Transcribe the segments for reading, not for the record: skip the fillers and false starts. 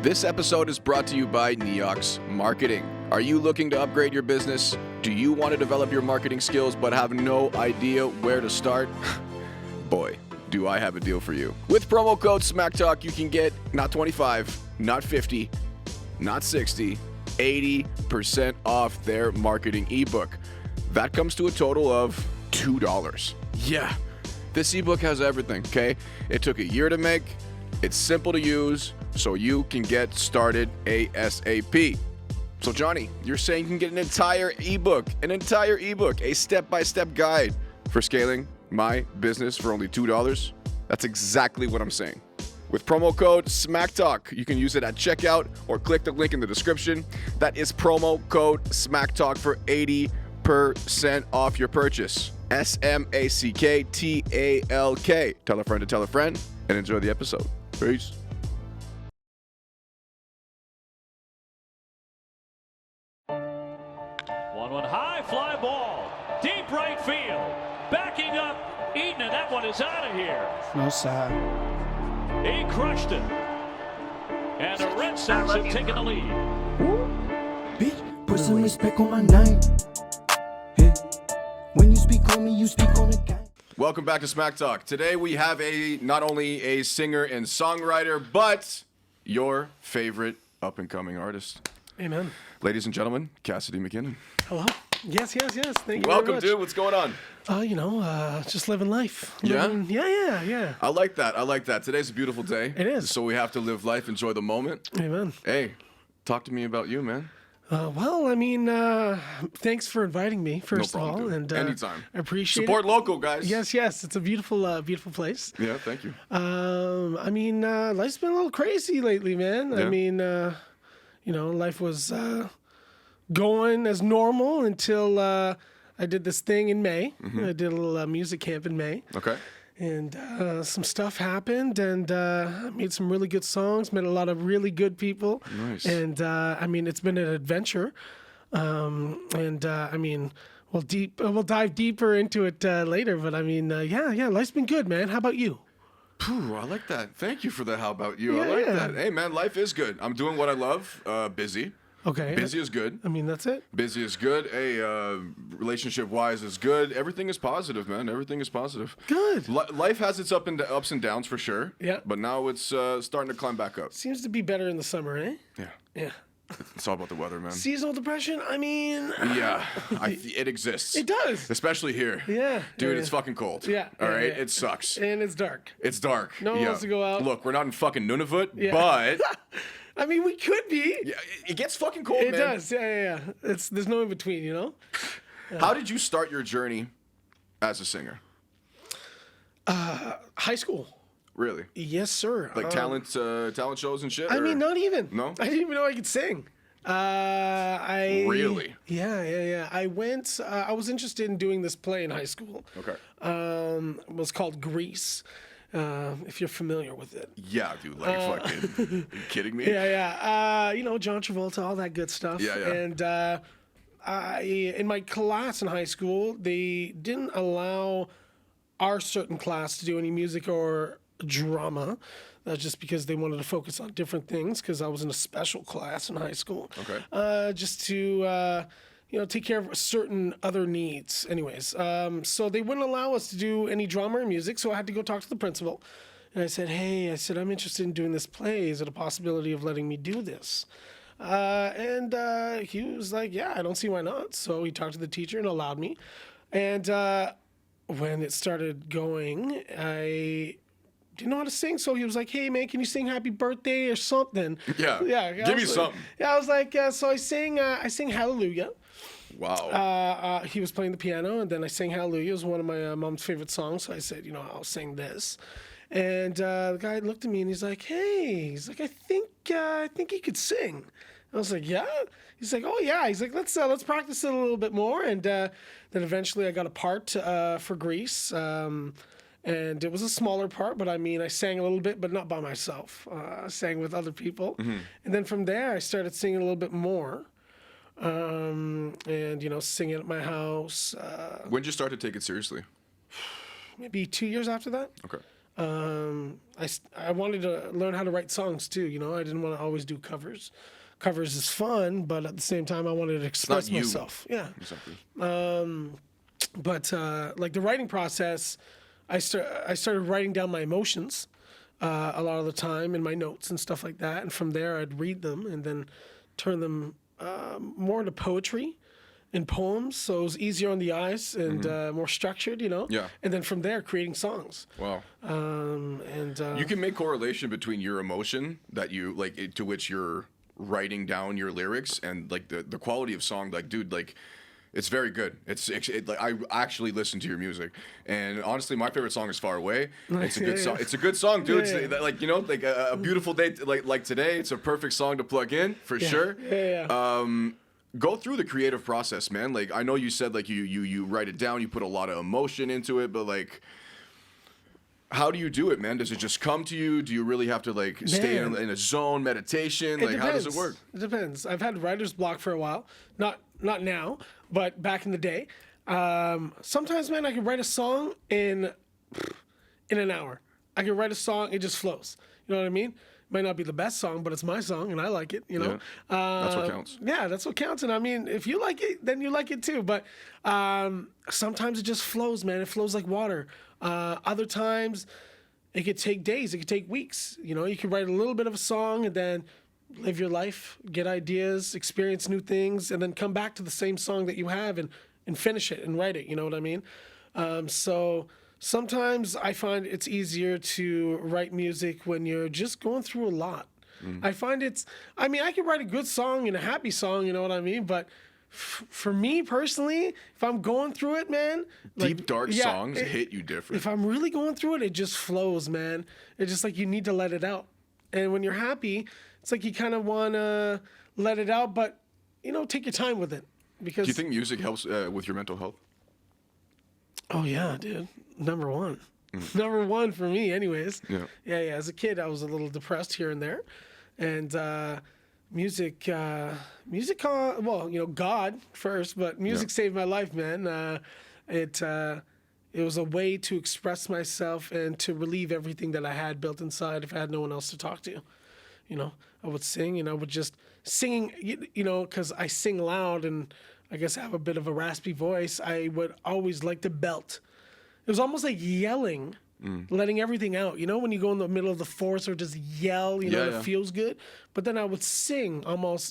This episode is brought to you by Neox Marketing. Are you looking to upgrade your business? Do you want to develop your marketing skills but have no idea where to start? Boy, do I have a deal for you. With promo code SmackTalk, you can get not 25, not 50, not 60, 80% off their marketing ebook. That comes to a total of $2. Yeah, this ebook has everything, okay? It took a year to make. It's simple to use, so you can get started ASAP. So Johnny, you're saying you can get an entire ebook, a step-by-step guide for scaling my business for only $2? That's exactly what I'm saying. With promo code SmackTalk, you can use it at checkout or click the link in the description. That is promo code SmackTalk for 80% off your purchase. SMACKTALK. Tell a friend to tell a friend and enjoy the episode. Peace. One high fly ball, deep right field, backing up Eaton, and that one is out of here. No side. He crushed it, and the Red Sox have taken the lead. Bitch, put some respect on my name. Hey. When you speak on me, you speak on the game. Welcome back to Smack Talk. Today we have not only a singer and songwriter, but your favorite up-and-coming artist. Amen. Ladies and gentlemen, Kassidy Mackinnon. Hello. Yes. Thank you Welcome, very much. dude. What's going on? Just living life. Yeah? Yeah. I like that. Today's a beautiful day. It is. So we have to live life, enjoy the moment. Amen. Hey, talk to me about you, man. Thanks for inviting me, first No problem, of all. dude. And Anytime. I appreciate Support it. local, guys. Yes. It's a beautiful place. Yeah, thank you. Life's been a little crazy lately, man. Yeah. Life was going as normal until I did this thing in May. Mm-hmm. I did a little music camp in May. Okay. And some stuff happened, and I made some really good songs, met a lot of really good people. Nice. And, it's been an adventure. We'll dive deeper into it later. But, life's been good, man. How about you? Phew, I like that. Thank you for the how about you. I Yeah, like yeah. that. Hey, man, life is good. I'm doing what I love. Busy. Okay. Busy is good. That's it? Busy is good. Hey, relationship-wise is good. Everything is positive, man. Everything is positive. Good. Life has its ups and downs for sure. Yeah. But now it's starting to climb back up. Seems to be better in the summer, eh? Yeah. Yeah. It's all about the weather, man. Seasonal depression, Yeah. It exists. it does. Especially here. Yeah. Dude, Yeah. it's fucking cold. Yeah. All right? Yeah. It sucks. And it's dark. It's dark. No one wants to go out. Look, we're not in fucking Nunavut, Yeah. but We could be. yeah, it gets fucking cold, It man. does. Yeah. There's no in between, you know? How did you start your journey as a singer? High school. Really? Yes, sir. Like talent shows and shit? Not even. No? I didn't even know I could sing. Really? Yeah. I went. I was interested in doing this play in high school. Okay. It was called Grease. If you're familiar with it. Yeah, dude. Like fucking. Are you kidding me? Yeah. John Travolta, all that good stuff. Yeah. And in my class in high school, they didn't allow our certain class to do any music or drama. Just because they wanted to focus on different things, because I was in a special class in high school. Okay. Just to, take care of certain other needs. Anyways, so they wouldn't allow us to do any drama or music, so I had to go talk to the principal. And I said, I'm interested in doing this play. Is it a possibility of letting me do this? And he was like, yeah, I don't see why not. So he talked to the teacher and allowed me. And when it started going, I didn't know how to sing, so he was like, hey, man, can you sing Happy Birthday or something? Yeah. Give me something. Yeah, I was like, so I sang Hallelujah. Wow. He was playing the piano, and then I sang Hallelujah. It was one of my mom's favorite songs, so I said, I'll sing this. And the guy looked at me, and he's like, I think you could sing. I was like, yeah? He's like, oh, yeah. He's like, let's practice it a little bit more. And then eventually I got a part for Grease. And it was a smaller part, but I sang a little bit, but not by myself. I sang with other people. Mm-hmm. And then from there, I started singing a little bit more. Singing at my house. When did you start to take it seriously? Maybe 2 years after that. Okay. I wanted to learn how to write songs too. You know, I didn't want to always do covers. Covers is fun, but at the same time, I wanted to express you. myself. Yeah. Exactly. But like the writing process, I started writing down my emotions a lot of the time in my notes and stuff like that. And from there, I'd read them and then turn them more into poetry and poems. So it was easier on the eyes and more structured, you know? Yeah. And then from there, creating songs. Wow. You can make correlation between your emotion that you like to which you're writing down your lyrics and like the quality of song. Like, dude, like it's very good. Like I actually listen to your music, and honestly, my favorite song is "Far Away." It's a good song. It's a good song, dude. Yeah, It's, like, you know, like a beautiful day like today. It's a perfect song to plug in for sure. Go through the creative process, man. Like I know you said like you write it down, you put a lot of emotion into it, but like how do you do it, man? Does it just come to you? Do you really have to like stay in a zone, meditation? Like how does it work? It depends. I've had writer's block for a while. Not now, but back in the day. Sometimes, man, I can write a song in an hour. I can write a song, it just flows. You know what I mean? Might not be the best song, but it's my song and I like it, you know? Yeah. That's what counts. Yeah, that's what counts. And I mean, if you like it, then you like it too. But sometimes it just flows, man. It flows like water. Other times it could take days, it could take weeks. You know, you could write a little bit of a song and then live your life, get ideas, experience new things, and then come back to the same song that you have and finish it and write it. You know what I mean? So sometimes I find it's easier to write music when you're just going through a lot. I find I can write a good song and a happy song, you know what I mean? But for me personally, if I'm going through it, man, deep dark songs hit you different. If I'm really going through it, it just flows, man. It's just like you need to let it out. And when you're happy, it's like you kind of want to let it out, but you know, take your time with it. Because do you think music helps with your mental health? Oh yeah, dude. Number one. Number one for me, anyways. Yeah. Yeah. As a kid, I was a little depressed here and there, and music. Well, you know, God first, but music saved my life, man. It was a way to express myself and to relieve everything that I had built inside if I had no one else to talk to. You know, I would sing and I would just singing, you know, because I sing loud and I guess I have a bit of a raspy voice. I would always like to belt. It was almost like yelling, letting everything out. You know, when you go in the middle of the forest or just yell, you know, it feels good. But then I would sing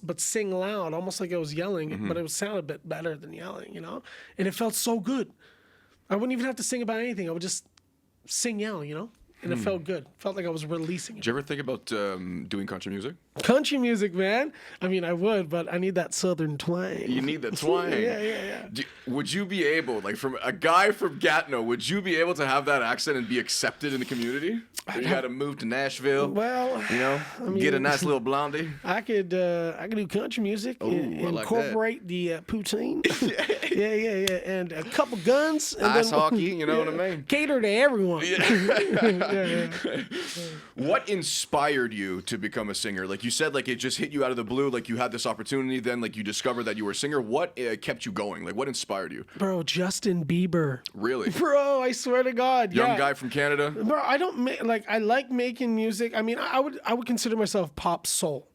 but sing loud, almost like I was yelling, but it would sound a bit better than yelling, you know? And it felt so good. I wouldn't even have to sing about anything. I would just sing, yell, you know? And it felt good. Felt like I was releasing it. Did you ever think about doing country music? Country music, man. I mean, I would, but I need that southern twang. You need the twang. Yeah. Would you be able, like, from a guy from Gatineau, would you be able to have that accent and be accepted in the community? Or you got to move to Nashville. Well, you know, get a nice little blondie. I could do country music. Incorporate the poutine. yeah, and a couple guns. And ice hockey. You know what I mean? Cater to everyone. Yeah. What inspired you to become a singer? Like you said, like it just hit you out of the blue. Like you had this opportunity, then like you discovered that you were a singer. What kept you going? Like what inspired you? Bro, Justin Bieber. Really? Bro, I swear to God. Young guy from Canada. Bro, I don't like. I like making music. I mean, I would consider myself pop soul.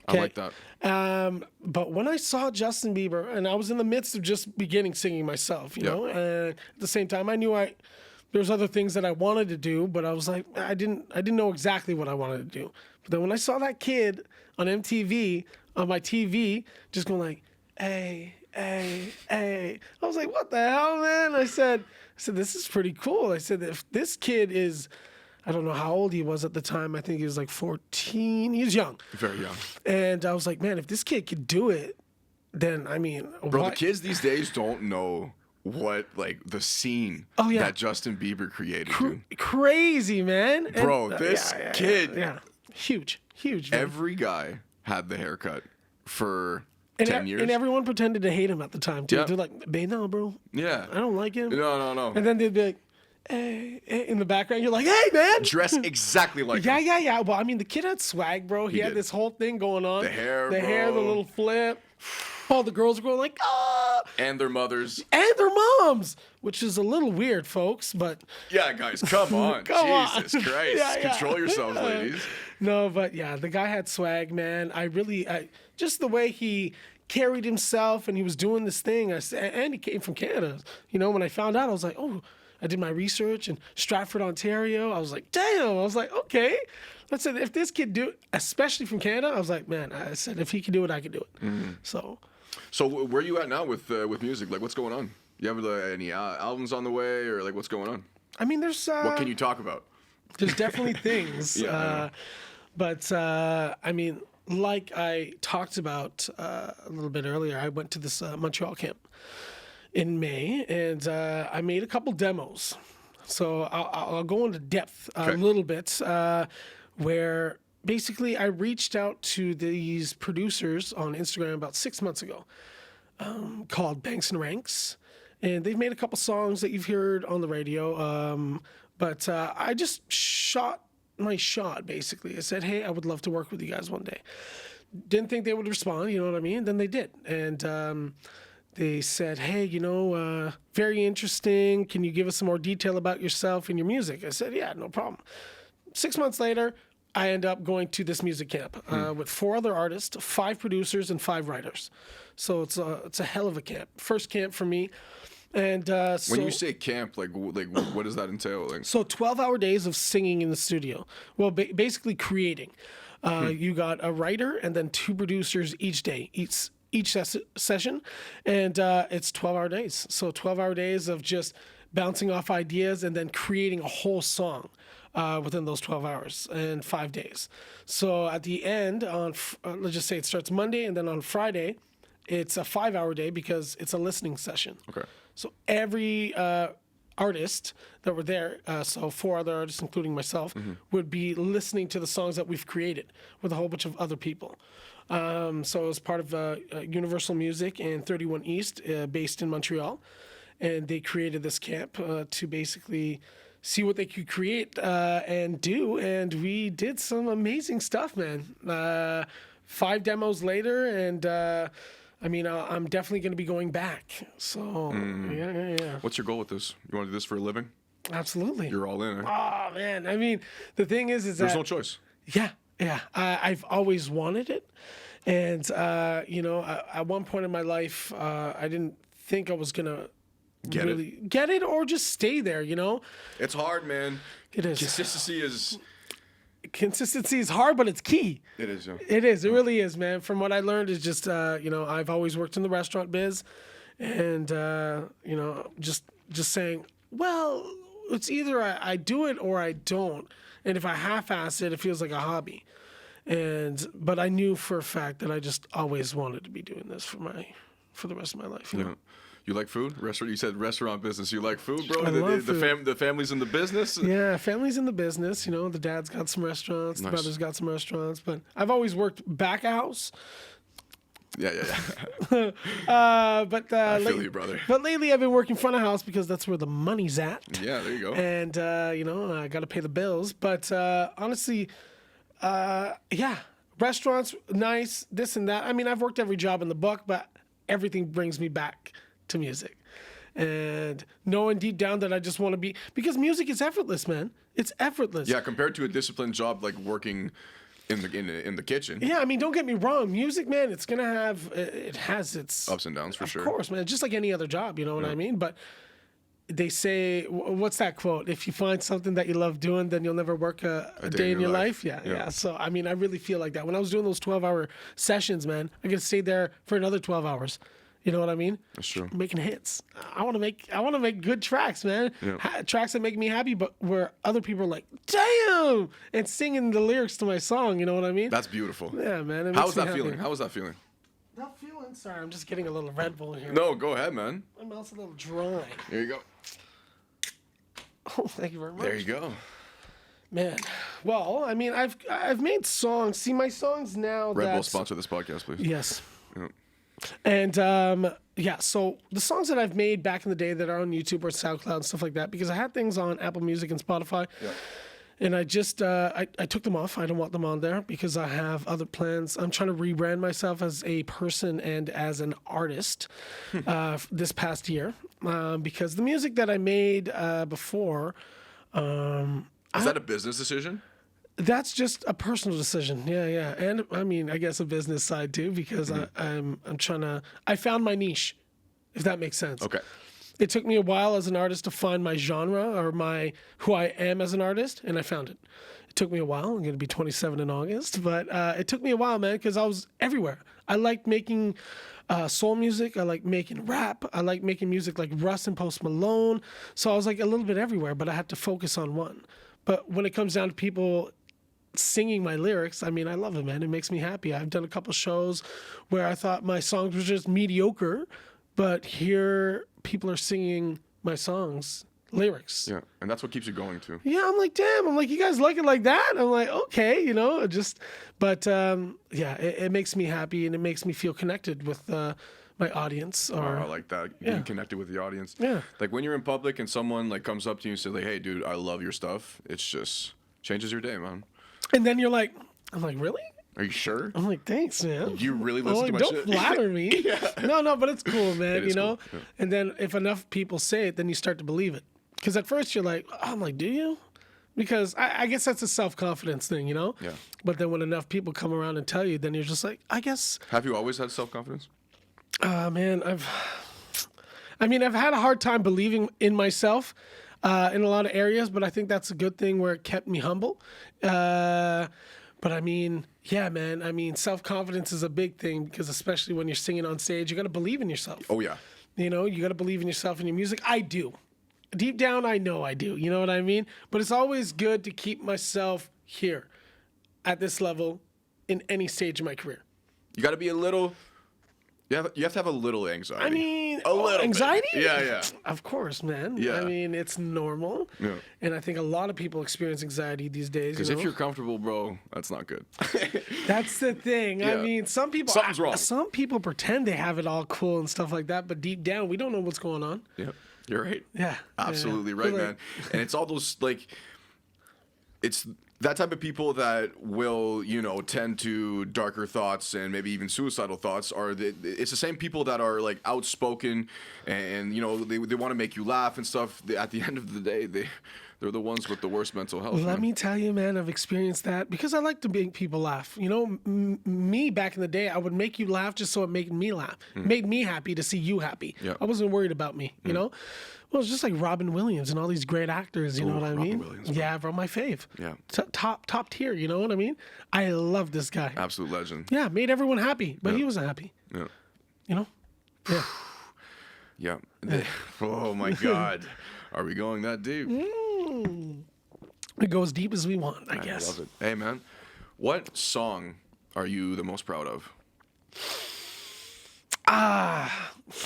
Okay? I like that. But when I saw Justin Bieber, and I was in the midst of just beginning singing myself, you know, and at the same time, I knew there's other things that I wanted to do, but I was like, I didn't know exactly what I wanted to do. But then when I saw that kid on MTV, on my TV, just going like, hey, I was like, what the hell, man? I said, this is pretty cool. I said, if this kid is, I don't know how old he was at the time. I think he was like 14. He was young. Very young. And I was like, man, if this kid could do it, then, I mean. Bro, the kids these days don't know what, like, the scene that Justin Bieber created. Crazy, man. Bro, this kid. Yeah. Huge. Man. Every guy had the haircut for 10 years. And everyone pretended to hate him at the time, too. They're like, babe, no, bro. Yeah. I don't like him. No. And then they'd be like, hey, in the background, you're like, hey, man. Dress exactly like him. Yeah. Well, I mean, the kid had swag, bro. He had this whole thing going on. The hair, the little flip. All the girls were going like, ah. And their mothers. And their drums, which is a little weird, folks, but Yeah, guys, come on. Come on. Jesus Christ. Yeah, yeah. Control yourselves, ladies. no, but yeah, the guy had swag, man. Just the way he carried himself and he was doing this thing. And he came from Canada. You know, when I found out, I was like, oh, I did my research in Stratford, Ontario. I was like, damn. I was like, okay. I said, if this kid do it, especially from Canada, I was like, man, I said, if he can do it, I can do it. So Where are you at now with music? Like, what's going on? You have any albums on the way, or like, what's going on? I mean, there's What can you talk about? there's definitely things. Yeah, I know. But I mean, like I talked about a little bit earlier, I went to this Montreal camp in May, and I made a couple demos. So I'll go into depth a Okay. little bit, where basically I reached out to these producers on Instagram about 6 months ago, called Banks and Ranks. And they've made a couple songs that you've heard on the radio. But I just shot my shot, basically. I said, hey, I would love to work with you guys one day. Didn't think they would respond, you know what I mean? Then they did. And they said, hey, very interesting. Can you give us some more detail about yourself and your music? I said, yeah, no problem. 6 months later, I end up going to this music camp with 4 other artists, 5 producers, and 5 writers. So it's a hell of a camp. First camp for me. And When you say camp, like what does that entail? Like, so 12-hour days of singing in the studio. Well, basically creating. You got a writer and then 2 producers each day, each session, and it's 12-hour days. So 12-hour days of just bouncing off ideas and then creating a whole song within those 12 hours and 5 days. So at the end, let's just say it starts Monday, and then on Friday, it's a 5-hour day because it's a listening session. okay. So every artist that were there, so 4 other artists, including myself, would be listening to the songs that we've created with a whole bunch of other people. So it was part of Universal Music and 31 East, based in Montreal. And they created this camp to basically see what they could create and do. And we did some amazing stuff, man. 5 demos later, and I'm definitely going to be going back. So, yeah. What's your goal with this? You want to do this for a living? Absolutely. You're all in, eh? Oh, man. I mean, the thing is There's that... no choice. Yeah. I've always wanted it. And, at one point in my life, I didn't think I was going to get it or just stay there, It's hard, man. It is. Consistency is hard, but it's key. It is, yeah. It is. It really is, man. From what I learned is just, I've always worked in the restaurant biz, and just saying, well, it's either I do it or I don't, and if I half-ass it, it feels like a hobby. But I knew for a fact that I just always wanted to be doing this for the rest of my life. You know? You like food? Restaurant? You said restaurant business. You like food, bro? I love food. The family's in the business? Yeah, family's in the business. The dad's got some restaurants, the Nice. brother's got some restaurants, but I've always worked back of house. Yeah. But I feel you, brother. But lately I've been working front of house because that's where the money's at. Yeah, there you go. And I got to pay the bills. But honestly, restaurants, nice, this and that. I mean, I've worked every job in the book, but everything brings me back to music. And knowing deep down that I just want to be, because music is effortless, man. It's effortless. Yeah, compared to a disciplined job like working in the kitchen. Yeah, I mean, don't get me wrong. Music, man, it has its Ups and downs, for sure. Of course, man. Just like any other job, you know what I mean? But they say, what's that quote? If you find something that you love doing, then you'll never work a day in your life. Yeah. So, I mean, I really feel like that. When I was doing those 12-hour sessions, man, I could stay there for another 12 hours. You know what I mean? That's true. Making hits. I want to make good tracks, man. Yeah. Tracks that make me happy, but where other people are like, damn, and singing the lyrics to my song. You know what I mean? That's beautiful. Yeah, man. How was that feeling? How was that feeling? Not feeling. Sorry, I'm just getting a little Red Bull here. No, go ahead, man. My mouth's a little dry. Here you go. Oh, thank you very much. There you go. Man. Well, I mean, I've made songs. See, my songs now. Red Bull sponsor this podcast, please. Yes. Yeah. And so the songs that I've made back in the day that are on YouTube or SoundCloud and stuff like that, because I had things on Apple Music and Spotify. Yeah. And I just I took them off. I don't want them on there because I have other plans. I'm trying to rebrand myself as a person and as an artist this past year because the music that I made before. Is that a business decision? That's just a personal decision. Yeah. And I mean, I guess a business side too, because I'm trying to, I found my niche, if that makes sense. Okay. It took me a while as an artist to find my genre or who I am as an artist, and I found it. It took me a while. I'm going to be 27 in August, but it took me a while, man, because I was everywhere. I liked making soul music. I like making rap. I like making music like Russ and Post Malone. So I was like a little bit everywhere, but I had to focus on one. But when it comes down to people singing my lyrics, I mean, I love it, man. It makes me happy. I've done a couple shows where I thought my songs were just mediocre, but here people are singing my songs lyrics. Yeah, and that's what keeps you going too. Yeah, I'm like, damn. I'm like, you guys like it like that? I'm like, okay, but it makes me happy and it makes me feel connected with my audience. Or I like that. Being connected with the audience. Yeah. Like when you're in public and someone like comes up to you and says like, "Hey, dude, I love your stuff." It's just changes your day, man. And then you're like, I'm like, really? Are you sure? I'm like, thanks, man. You really I'm listen like, to my don't shit? flatter me. No, but it's cool, man. It is cool. Yeah. And then if enough people say it, then you start to believe it. Because at first you're like, oh, I'm like, do you? Because I guess that's a self-confidence thing, Yeah. But then when enough people come around and tell you, then you're just like, I guess. Have you always had self-confidence? Man, I've had a hard time believing in myself in a lot of areas, but I think that's a good thing where it kept me humble. But I mean, yeah, man. I mean, self-confidence is a big thing because especially when you're singing on stage, you got to believe in yourself. Oh, yeah. You got to believe in yourself and your music. I do. Deep down, I know I do. You know what I mean? But it's always good to keep myself here at this level in any stage of my career. You got to be a little... You have to have a little anxiety. I mean, a little anxiety? bit. Yeah. Of course, man. Yeah. I mean, it's normal. Yeah. And I think a lot of people experience anxiety these days. Because if you're comfortable, bro, that's not good. That's the thing. Yeah. I mean, something's wrong. Some people pretend they have it all cool and stuff like that, but deep down, we don't know what's going on. Yeah, you're right. Yeah. Absolutely Yeah. right, But, man. And it's all those, like, it's that type of people that will, tend to darker thoughts and maybe even suicidal thoughts it's the same people that are like outspoken and they want to make you laugh and stuff. At the end of the day, they're the ones with the worst mental health. Let me tell you, man, I've experienced that because I like to make people laugh. Me back in the day, I would make you laugh just so it made me laugh. Made me happy to see you happy. Yeah. I wasn't worried about me, Well, it's just like Robin Williams and all these great actors, you know what I mean? Williams, bro. Yeah, bro, my fave. Yeah. Top tier, you know what I mean? I love this guy. Absolute legend. Yeah, made everyone happy, but Yeah. he wasn't happy. Yeah. Yeah. Yeah. Oh my God. Are we going that deep? We go as deep as we want, I guess. love it. Hey, man, what song are you the most proud of?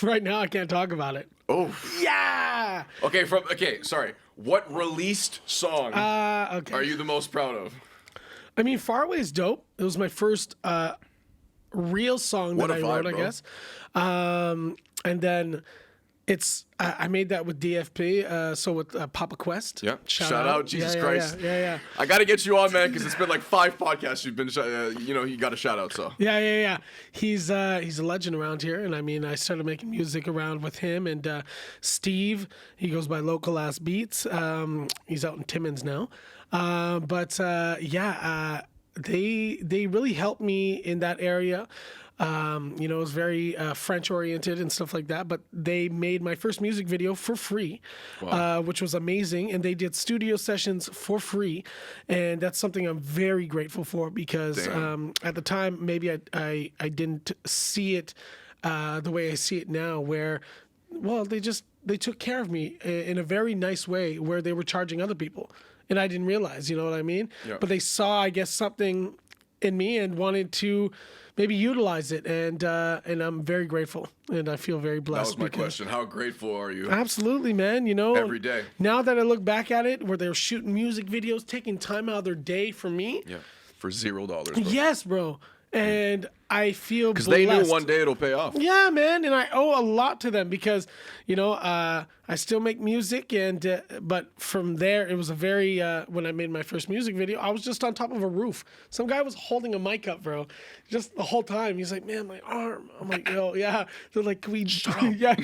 Right now I can't talk about it. Oh. Yeah. Okay, sorry. What released song Okay. are you the most proud of? I mean, Far Away is dope. It was my first real song What that a I wrote, vibe, I bro. guess. And then I made that with DFP, so with Papa Quest. Yeah. Shout out, Jesus Christ. Yeah. I got to get you on, man, because it's been like 5 podcasts you've been, you got a shout out, so. Yeah. He's a legend around here, and I mean, I started making music around with him and Steve. He goes by Local Ass Beats. He's out in Timmins now, they really helped me in that area. It was very French oriented and stuff like that, but they made my first music video for free, which was amazing. And they did studio sessions for free. And that's something I'm very grateful for because at the time, maybe I didn't see it the way I see it now, where, well, they took care of me in a very nice way where they were charging other people. And I didn't realize, you know what I mean? Yeah. But they saw, I guess, something in me and wanted to maybe utilize it, and I'm very grateful, and I feel very That blessed. was my question. How grateful are you? Absolutely, man. Every day. Now that I look back at it, where they're shooting music videos, taking time out of their day for me. Yeah. For $0, bro. Yes, bro. And I feel Because blessed. they knew one day it'll pay off. Yeah, man, and I owe a lot to them because, I still make music, and but from there it was a very when I made my first music video, I was just on top of a roof. Some guy was holding a mic up, bro, just the whole time. He's like, "Man, my arm." I'm like, "Yo, yeah." They're like, "Can we?" Yeah,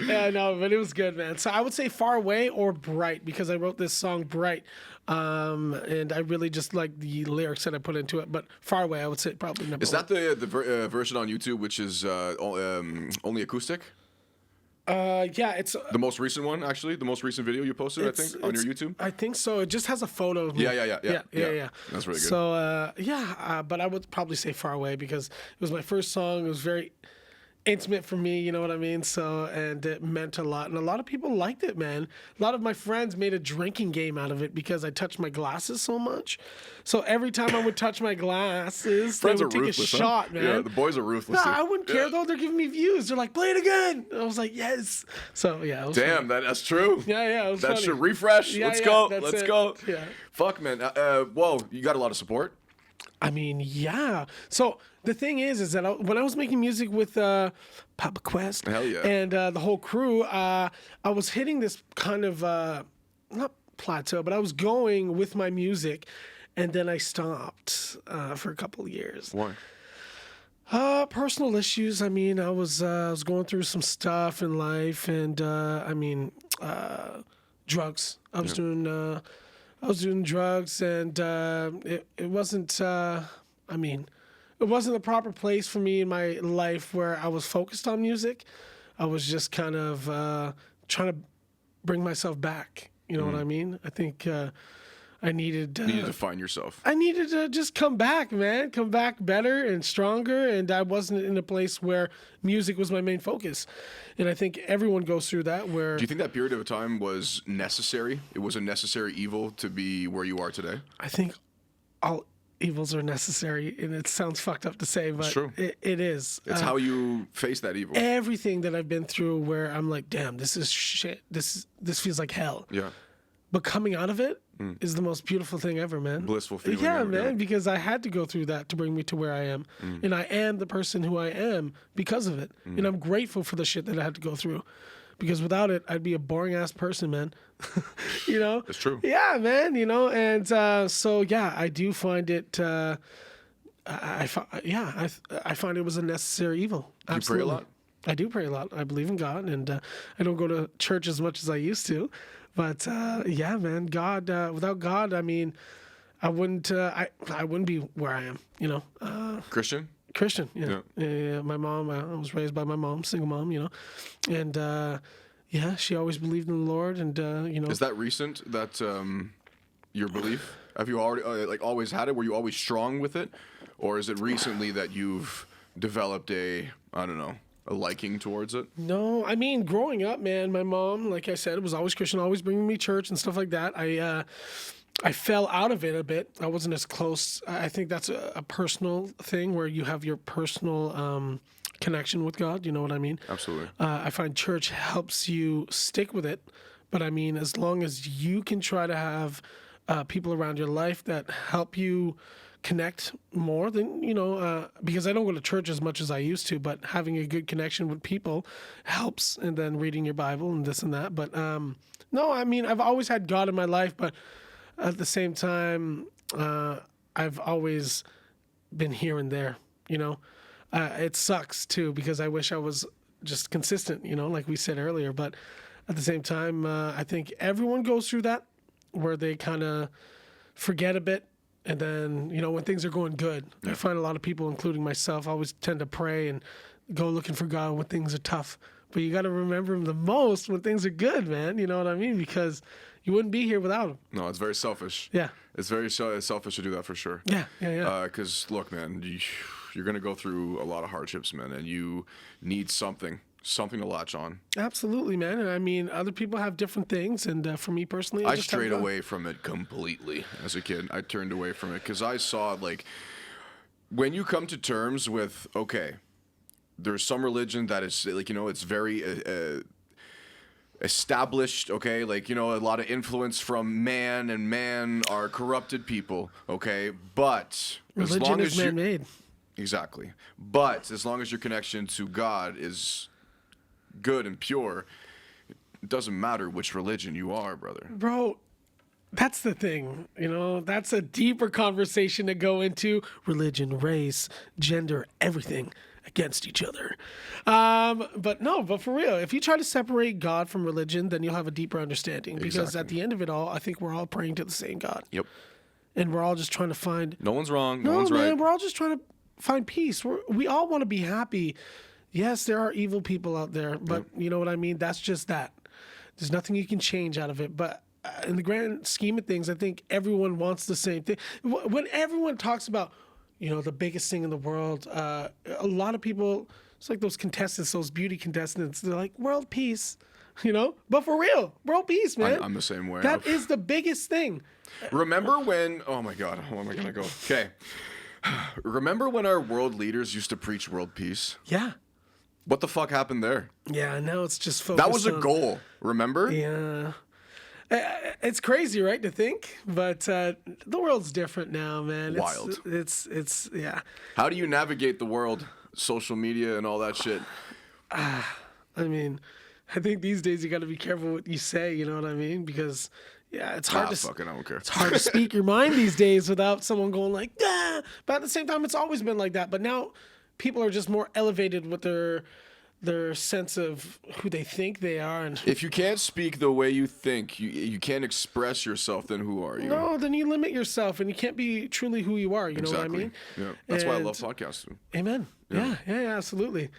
yeah, no, but it was good, man. So I would say "Far Away" or "Bright" because I wrote this song "Bright," and I really just like the lyrics that I put into it. But "Far Away," I would say probably number Is one. that the version on YouTube, which is only acoustic? Yeah, it's The most recent one, actually, the most recent video you posted, I think, on your YouTube. I think so. It just has a photo of me. Yeah. That's really good. So but I would probably say "Far Away" because it was my first song. It was very intimate for me, you know what I mean? So, and it meant a lot. And a lot of people liked it, man. A lot of my friends made a drinking game out of it because I touched my glasses so much. So every time I would touch my glasses, Friends they are would take ruthless, a huh? shot, man. Yeah, the boys are ruthless. No, dude. I wouldn't care though. They're giving me views. They're like, "Play it again." I was like, "Yes." So yeah, it was Damn, funny. that's true. Yeah, it was That funny. should refresh. Yeah, Let's yeah, go. that's Let's it. go. Yeah. Fuck, man. Whoa, you got a lot of support. I mean, yeah. So the thing is that when I was making music with Papa Quest Hell yeah. and the whole crew, I was hitting this kind of not plateau, but I was going with my music, and then I stopped for a couple of years. Why? Personal issues. I mean, I was going through some stuff in life, and drugs. I was doing drugs, and it wasn't. It wasn't the proper place for me in my life where I was focused on music. I was just kind of trying to bring myself back. You know what I mean? I think I needed. You need to find yourself. I needed to just come back, man. Come back better and stronger. And I wasn't in a place where music was my main focus. And I think everyone goes through that where... Do you think that period of time was necessary? It was a necessary evil to be where you are today? I think all evils are necessary. And it sounds fucked up to say, but true. It is. It's how you face that evil. Everything that I've been through where I'm like, damn, this is shit. This feels like hell. Yeah. But coming out of it is the most beautiful thing ever, man. Blissful feeling Yeah, ever, man, yeah. because I had to go through that to bring me to where I am. And I am the person who I am because of it. And I'm grateful for the shit that I had to go through. Because without it, I'd be a boring ass person, man. You know? It's true. Yeah, man, you know? And so, yeah, I do find it... I find it was a necessary evil. Do you pray a lot? I do pray a lot. I believe in God, and I don't go to church as much as I used to. But yeah, man, God. Without God, I mean, I wouldn't be where I am. You know, Christian? Christian. Yeah. My mom. I was raised by my mom, single mom. You know, and yeah, she always believed in the Lord, and you know. Is that recent? That your belief? Have you already always had it? Were you always strong with it, or is it recently that you've developed a liking towards it? No, I mean, growing up, man, my mom, like I said, was always Christian, always bringing me church and stuff like that. I fell out of it a bit. I wasn't as close. I think that's a personal thing where you have your personal connection with God. You know what I mean? Absolutely. I find church helps you stick with it. But I mean, as long as you can try to have people around your life that help you connect more than, you know, because I don't go to church as much as I used to, but having a good connection with people helps, and then reading your Bible and this and that. But no, I mean, I've always had God in my life, but at the same time, I've always been here and there, you know. It sucks too, because I wish I was just consistent, you know, like we said earlier. But at the same time, I think everyone goes through that where they kind of forget a bit. And then, you know, when things are going good, I find a lot of people, including myself, always tend to pray and go looking for God when things are tough. But you got to remember Him the most when things are good, man. You know what I mean? Because you wouldn't be here without Him. No, it's very selfish. Yeah. It's very selfish to do that for sure. Yeah. Because, look, man, you're going to go through a lot of hardships, man, and you need something to latch on. Absolutely, man. And I mean, other people have different things. And for me personally, I just have strayed God. away from it completely as a kid. I turned away from it because I saw, like, when you come to terms with, okay, there's some religion that is, like, you know, it's very established, okay? Like, you know, a lot of influence from man, and man are corrupted people, okay? But as Religion long is as you... man-made. Exactly. But as long as your connection to God is good and pure, it doesn't matter which religion you are, brother. Bro, that's the thing, you know, that's a deeper conversation to go into. Religion, race, gender, everything against each other. But for real, if you try to separate God from religion, then you'll have a deeper understanding. Because at the end of it all, I think we're all praying to the same God. Yep. And we're all just trying to find... No one's wrong. No one's man, right. We're all just trying to find peace. We all want to be happy. Yes, there are evil people out there, but you know what I mean? That's just that. There's nothing you can change out of it. But in the grand scheme of things, I think everyone wants the same thing. When everyone talks about, you know, the biggest thing in the world, a lot of people, it's like those contestants, those beauty contestants, they're like, world peace, you know? But for real, world peace, man. I'm the same way. That is the biggest thing. Remember when, oh my God, where am I going to go? Okay. Remember when our world leaders used to preach world peace? Yeah. What the fuck happened there? Yeah, now it's just focused That was a on- goal, remember? Yeah. It's crazy, right, to think? But the world's different now, man. Wild. It's yeah. How do you navigate the world, social media and all that shit? I mean, I think these days you got to be careful what you say, you know what I mean? Because, yeah, it's hard Fucking, I don't care. It's hard to speak your mind these days without someone going like, ah. But at the same time, it's always been like that. But now people are just more elevated with their sense of who they think they are. And If you can't speak the way you think, you can't express yourself, then who are you? no, then you limit yourself and you can't be truly who you are. You know what I mean? Yeah. That's why I And- love podcasting. Amen. Yeah, absolutely.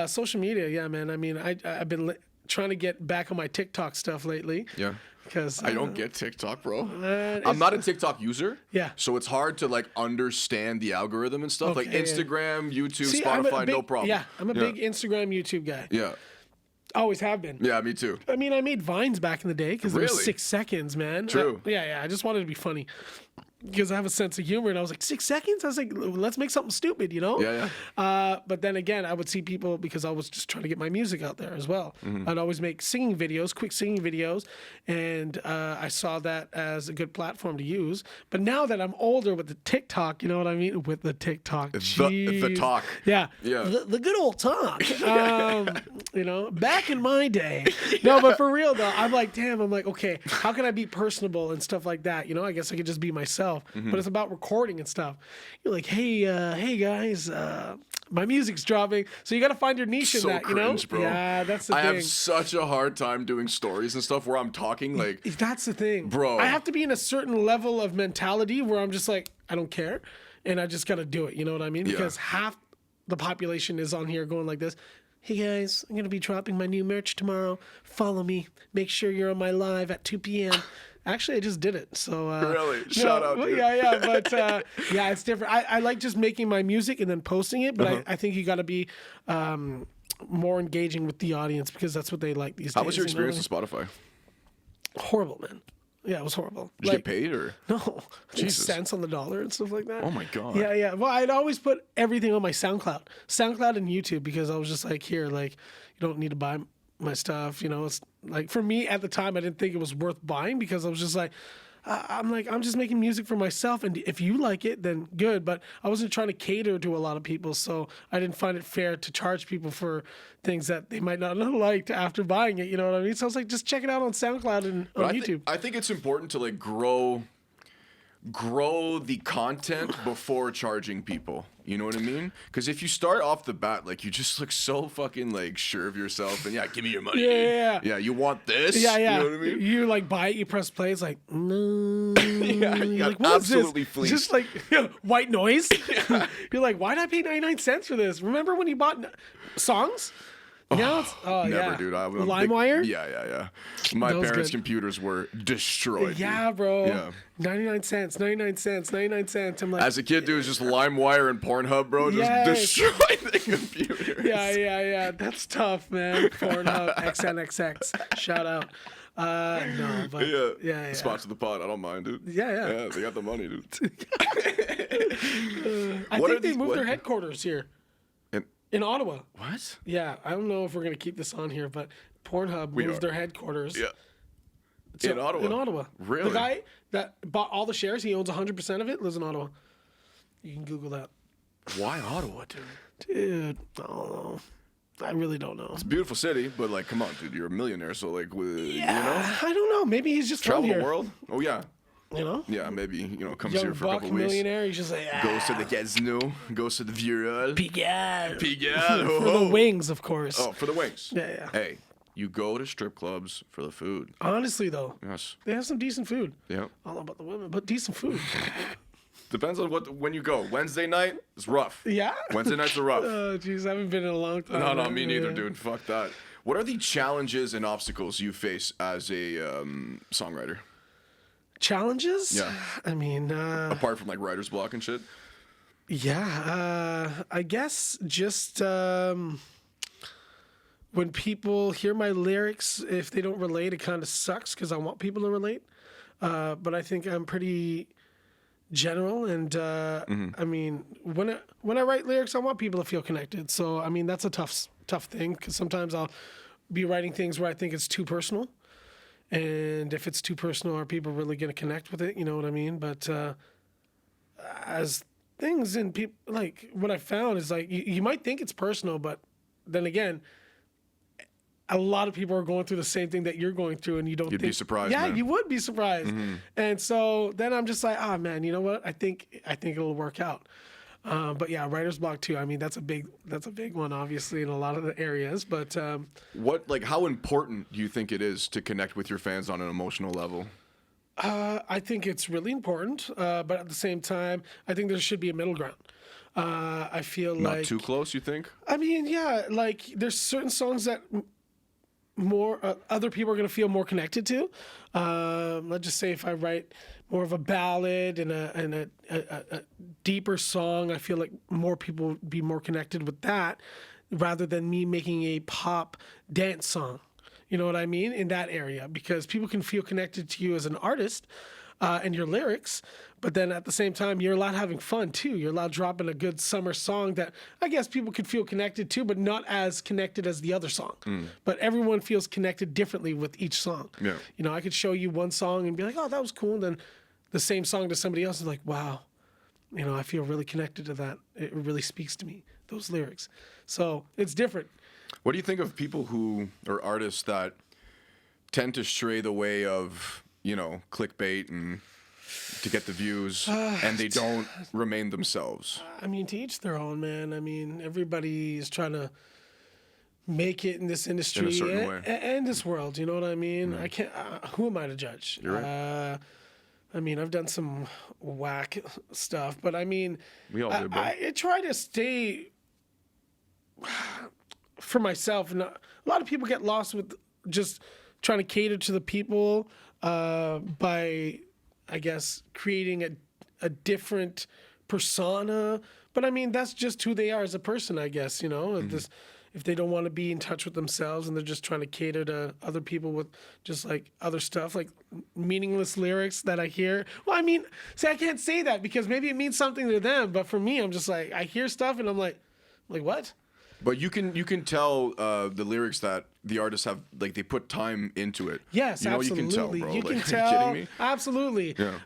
Social media, yeah, man. I mean, I've been trying to get back on my TikTok stuff lately. Yeah. Because I don't get TikTok, bro. it's- I'm not a TikTok user. Yeah. So it's hard to like understand the algorithm and stuff. Like Okay, yeah. Instagram, YouTube, See, I'm a Spotify, big- no problem. Yeah, I'm a big Instagram, YouTube guy. Yeah. Always have been. Yeah, me too. I mean, I made Vines back in the day because it was Really? 6 seconds, man. True. Yeah. I just wanted to be funny because I have a sense of humor, and I was like, 6 seconds? I was like, let's make something stupid, you know? Yeah. But then again, I would see people because I was just trying to get my music out there as well. I'd always make singing videos, quick singing videos, and I saw that as a good platform to use. But now that I'm older with the TikTok, you know what I mean? With the TikTok, The jeez. talk. Yeah. Yeah. The good old talk. You know, back in my day. No, but for real though, I'm like, damn, okay, how can I be personable and stuff like that? You know, I guess I could just be myself. But it's about recording and stuff. You're like, hey guys, my music's dropping. So you got to find your niche in So that, cringe, you know? bro. Yeah, that's the I thing. have such a hard time doing stories and stuff where I'm talking like, That's the thing. Bro. I have to be in a certain level of mentality where I'm just like, I don't care. And I just got to do it. You know what I mean? Yeah. Because half the population is on here going like this. Hey guys, I'm going to be dropping my new merch tomorrow. Follow me. Make sure you're on my live at 2 p.m. Actually, I just did it. So Really? Shout out, dude. Yeah. But yeah, it's different. I like just making my music and then posting it. But I think you got to be more engaging with the audience because that's what they like these days. how was your you know what experience with Spotify? Horrible, man. Yeah, it was horrible. Did you get paid or? No, Jesus. cents on the dollar and stuff like that. Oh my God. Yeah. Well, I'd always put everything on my SoundCloud and YouTube because I was just like, here, like, you don't need to buy my stuff. You know, it's like for me at the time, I didn't think it was worth buying because I was just like, I'm just making music for myself, and if you like it, then good. But I wasn't trying to cater to a lot of people, so I didn't find it fair to charge people for things that they might not have liked after buying it. You know what I mean? So I was like, just check it out on SoundCloud and on YouTube. I think it's important to like grow the content before charging people. You know what I mean? Because if you start off the bat, like you just look so fucking like sure of yourself and give me your money. Yeah. Yeah, you want this? Yeah. You know what I mean? You like buy it, you press play. It's like, no. Yeah, you You're got like, what is absolutely this? fleeced. Just like white noise. You're like, why did I pay 99 cents for this? Remember when you bought songs? Now it's Never, dude. I'm a big- LimeWire? Yeah. My That was parents' good. computers were destroyed. Yeah, dude. bro. Yeah. 99 cents. I'm like, As a kid, dude, it was just LimeWire and Pornhub, bro. Just Yes. destroyed the computers. yeah. That's tough, man. Pornhub, XNXX. Shout out. No, but yeah. Sponsor the pod. I don't mind, dude. Yeah. Yeah, they got the money, dude. I What are think they these- moved what- their headquarters here And- in Ottawa. What? Yeah, I don't know if we're gonna keep this on here, but Pornhub We moved are. their headquarters. Yeah. to- In Ottawa? In Ottawa. Really? The guy that bought all the shares, he owns 100% of it, lives in Ottawa. You can Google that. Why Ottawa, dude? Dude, I don't know. I really don't know. It's a beautiful city, but like, come on, dude, you're a millionaire, so like, you know, I don't know. Maybe he's just travel from the here. world. Oh yeah, You know? yeah, maybe comes Young here for a buck couple weeks. millionaire. He's just like, Goes to the casino, goes to the Viril. Pigalle. Pigalle. For the wings, of course. Oh, for the wings. Yeah. Hey, you go to strip clubs for the food. Honestly, though, Yes. they have some decent food. Yeah. I don't know about the women, but decent food. Depends on when you go. Wednesday night is rough. Yeah? Wednesday nights are rough. Oh, jeez, I haven't been in a long time. No, not me neither, Yeah. dude. Fuck that. What are the challenges and obstacles you face as a songwriter? Challenges? Yeah. I mean, Apart from like writer's block and shit. I guess just when people hear my lyrics, if they don't relate, it kind of sucks because I want people to relate. But I think I'm pretty general, and I mean, when I write lyrics, I want people to feel connected. So I mean, that's a tough thing because sometimes I'll be writing things where I think it's too personal, and if it's too personal, are people really going to connect with it? You know what I mean? But as things and people, like what I found is like you might think it's personal, but then again, a lot of people are going through the same thing that you're going through, and you don't. You'd be surprised, Yeah, man. you would be surprised. And so then I'm just like, man, you know what? I think it'll work out. But yeah, writer's block too. I mean, that's a big one, obviously, in a lot of the areas. But How important do you think it is to connect with your fans on an emotional level? I think it's really important. But at the same time, I think there should be a middle ground. I feel Not like too close, you think? I mean, yeah, like there's certain songs that more other people are going to feel more connected to. Let's just say if I write more of a ballad and a deeper song, I feel like more people would be more connected with that rather than me making a pop dance song. You know what I mean? In that area, because people can feel connected to you as an artist and your lyrics, but then at the same time, you're allowed having fun too. You're allowed dropping a good summer song that I guess people could feel connected to, but not as connected as the other song. But everyone feels connected differently with each song. Yeah. You know, I could show you one song and be like, oh, that was cool. And then the same song to somebody else is like, wow, you know, I feel really connected to that. It really speaks to me, those lyrics. So it's different. What do you think of people or artists that tend to stray the way of, clickbait and to get the views, and they don't remain themselves? I mean, to each their own, man. I mean, everybody is trying to make it in this industry In a certain way. and this world. You know what I mean? I can't. Who am I to judge? You're right. I mean, I've done some whack stuff, but I mean, We all do, bro. I try to stay for myself. And a lot of people get lost with just trying to cater to the people by, I guess, creating a different persona. But I mean, that's just who they are as a person, I guess, you know. If they don't want to be in touch with themselves and they're just trying to cater to other people with just like other stuff, like meaningless lyrics that I hear. Well, I mean, see, I can't say that because maybe it means something to them, but for me, I'm just like, I hear stuff and I'm like what? But you can tell the lyrics that the artists have, like, they put time into it. Yes, absolutely. You can tell, absolutely. bro. You Like, can are you tell. kidding me? Absolutely. Yeah.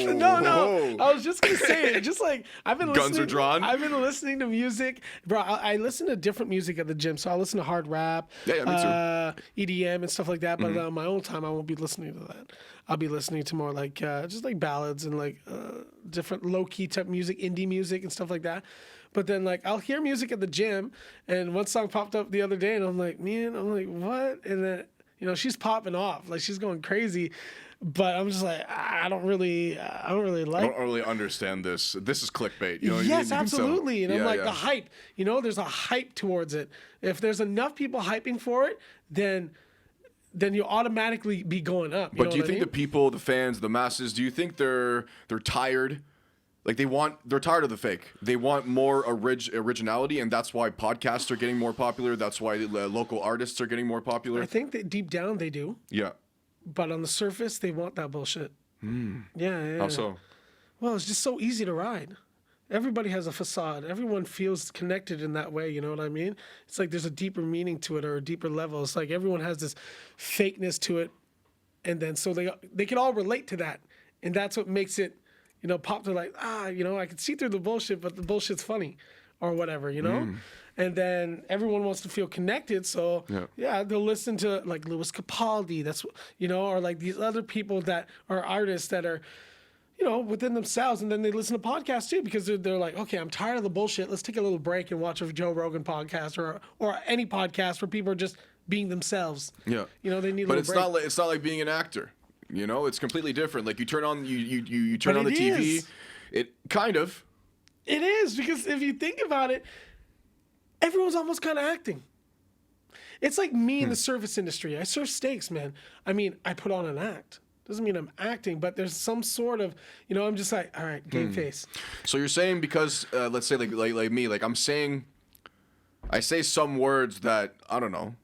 No. I was just gonna say it. Just like I've been listening. Guns are drawn? I've been listening to music, bro. I listen to different music at the gym, so I listen to hard rap, Yeah, me too. EDM and stuff like that. But on my own time, I won't be listening to that. I'll be listening to more like just like ballads and like different low key type music, indie music and stuff like that. But then like I'll hear music at the gym, and one song popped up the other day, and I'm like, what? And then she's popping off, like she's going crazy. But I'm just like, I don't really like. I don't really understand this. This is clickbait. You know, Yes, you can tell. absolutely. And I'm Yeah, like, yeah. the hype. There's a hype towards it. If there's enough people hyping for it, then you'll automatically be going up. But do you what I think mean? the people, the fans, the masses, do you think they're tired? Like they're tired of the fake. They want more originality, and that's why podcasts are getting more popular. That's why local artists are getting more popular. I think that deep down they do, Yeah. but on the surface they want that bullshit. Yeah. How so? Well, it's just so easy to ride. Everybody has a facade. Everyone feels connected in that way. You know what I mean? It's like there's a deeper meaning to it or a deeper level. It's like everyone has this fakeness to it, and then so they can all relate to that, and that's what makes it, pop. They're like, I can see through the bullshit, but the bullshit's funny, or whatever, And then everyone wants to feel connected, so they'll listen to like Louis Capaldi. That's or like these other people that are artists that are, within themselves, and then they listen to podcasts too because they're like, okay, I'm tired of the bullshit. Let's take a little break and watch a Joe Rogan podcast or any podcast where people are just being themselves. Yeah. They need. But it's break. it's not like being an actor. It's completely different. Like you turn on you turn on the TV. Is. It kind of. It is, because if you think about it, everyone's almost kind of acting. It's like me in the service industry. I serve steaks, man. I mean, I put on an act. Doesn't mean I'm acting, but there's some sort of, I'm just like, all right, game face. So you're saying because, let's say like me, like I say some words that, I don't know,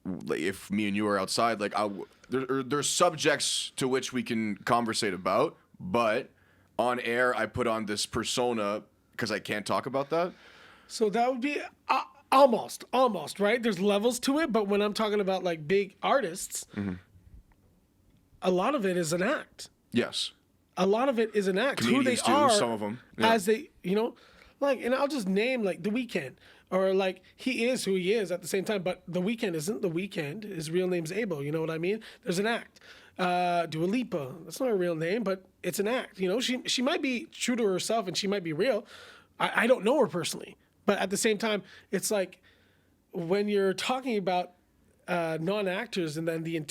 like if me and you are outside, like there's subjects to which we can conversate about, but on air, I put on this persona because I can't talk about that. So that would be almost, right? There's levels to it, but when I'm talking about like big artists, a lot of it is an act. Yes. A lot of it is an act. Comedians who they are, some of them. as they, like, and I'll just name like The Weeknd, or like he is who he is at the same time, but The Weeknd isn't The Weeknd. His real name's Abel. You know what I mean? There's an act. Dua Lipa, that's not her real name, but it's an act. She might be true to herself and she might be real. I don't know her personally, but at the same time, it's like when you're talking about non-actors and then the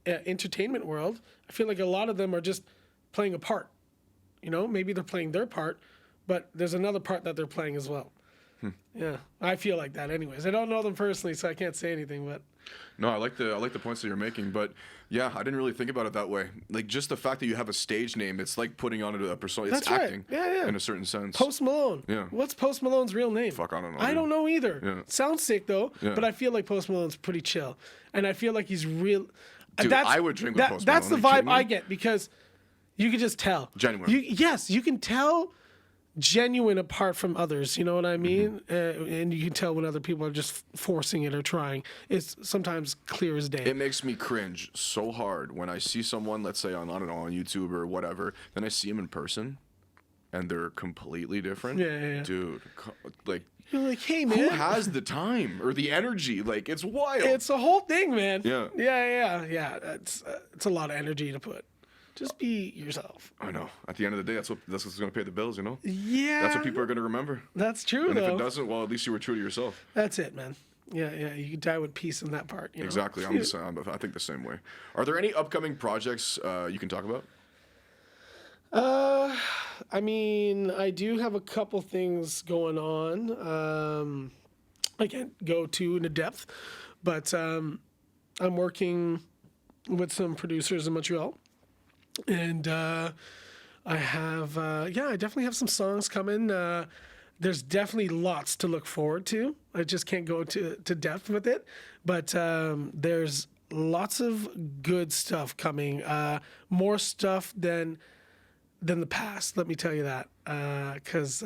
entertainment world, I feel like a lot of them are just playing a part. Maybe they're playing their part, but there's another part that they're playing as well. Yeah, I feel like that. Anyways, I don't know them personally, so I can't say anything. But no, I like the points that you're making. But yeah, I didn't really think about it that way. Like just the fact that you have a stage name, it's like putting on a persona. It's that's right. acting. Yeah. In a certain sense. Post Malone. Yeah. What's Post Malone's real name? Fuck, I don't know. I don't know either. Yeah. Sounds sick though. Yeah. But I feel like Post Malone's pretty chill, and I feel like he's real. Dude, I would drink with Post Malone. That's the vibe I get, because you can just tell. Genuine. You can tell genuine apart from others. You know what I mean? And you can tell when other people are just forcing it or trying. It's sometimes clear as day. It makes me cringe so hard when I see someone, let's say on YouTube or whatever, then I see them in person, and they're completely different. Yeah. Dude, like. You're like, hey, man. Who has the time or the energy? Like, it's wild. It's a whole thing, man. Yeah. Yeah. It's a lot of energy to put. Just be yourself. I know. At the end of the day, that's what's going to pay the bills, Yeah. That's what people are going to remember. That's true, and though. if it doesn't, well, at least you were true to yourself. That's it, man. Yeah. You can die with peace in that part. Exactly. I think the same way. Are there any upcoming projects you can talk about? I mean, I do have a couple things going on. I can't go too into depth, but I'm working with some producers in Montreal, and I have, I definitely have some songs coming. There's definitely lots to look forward to. I just can't go to depth with it, but there's lots of good stuff coming. More stuff than the past, let me tell you that, because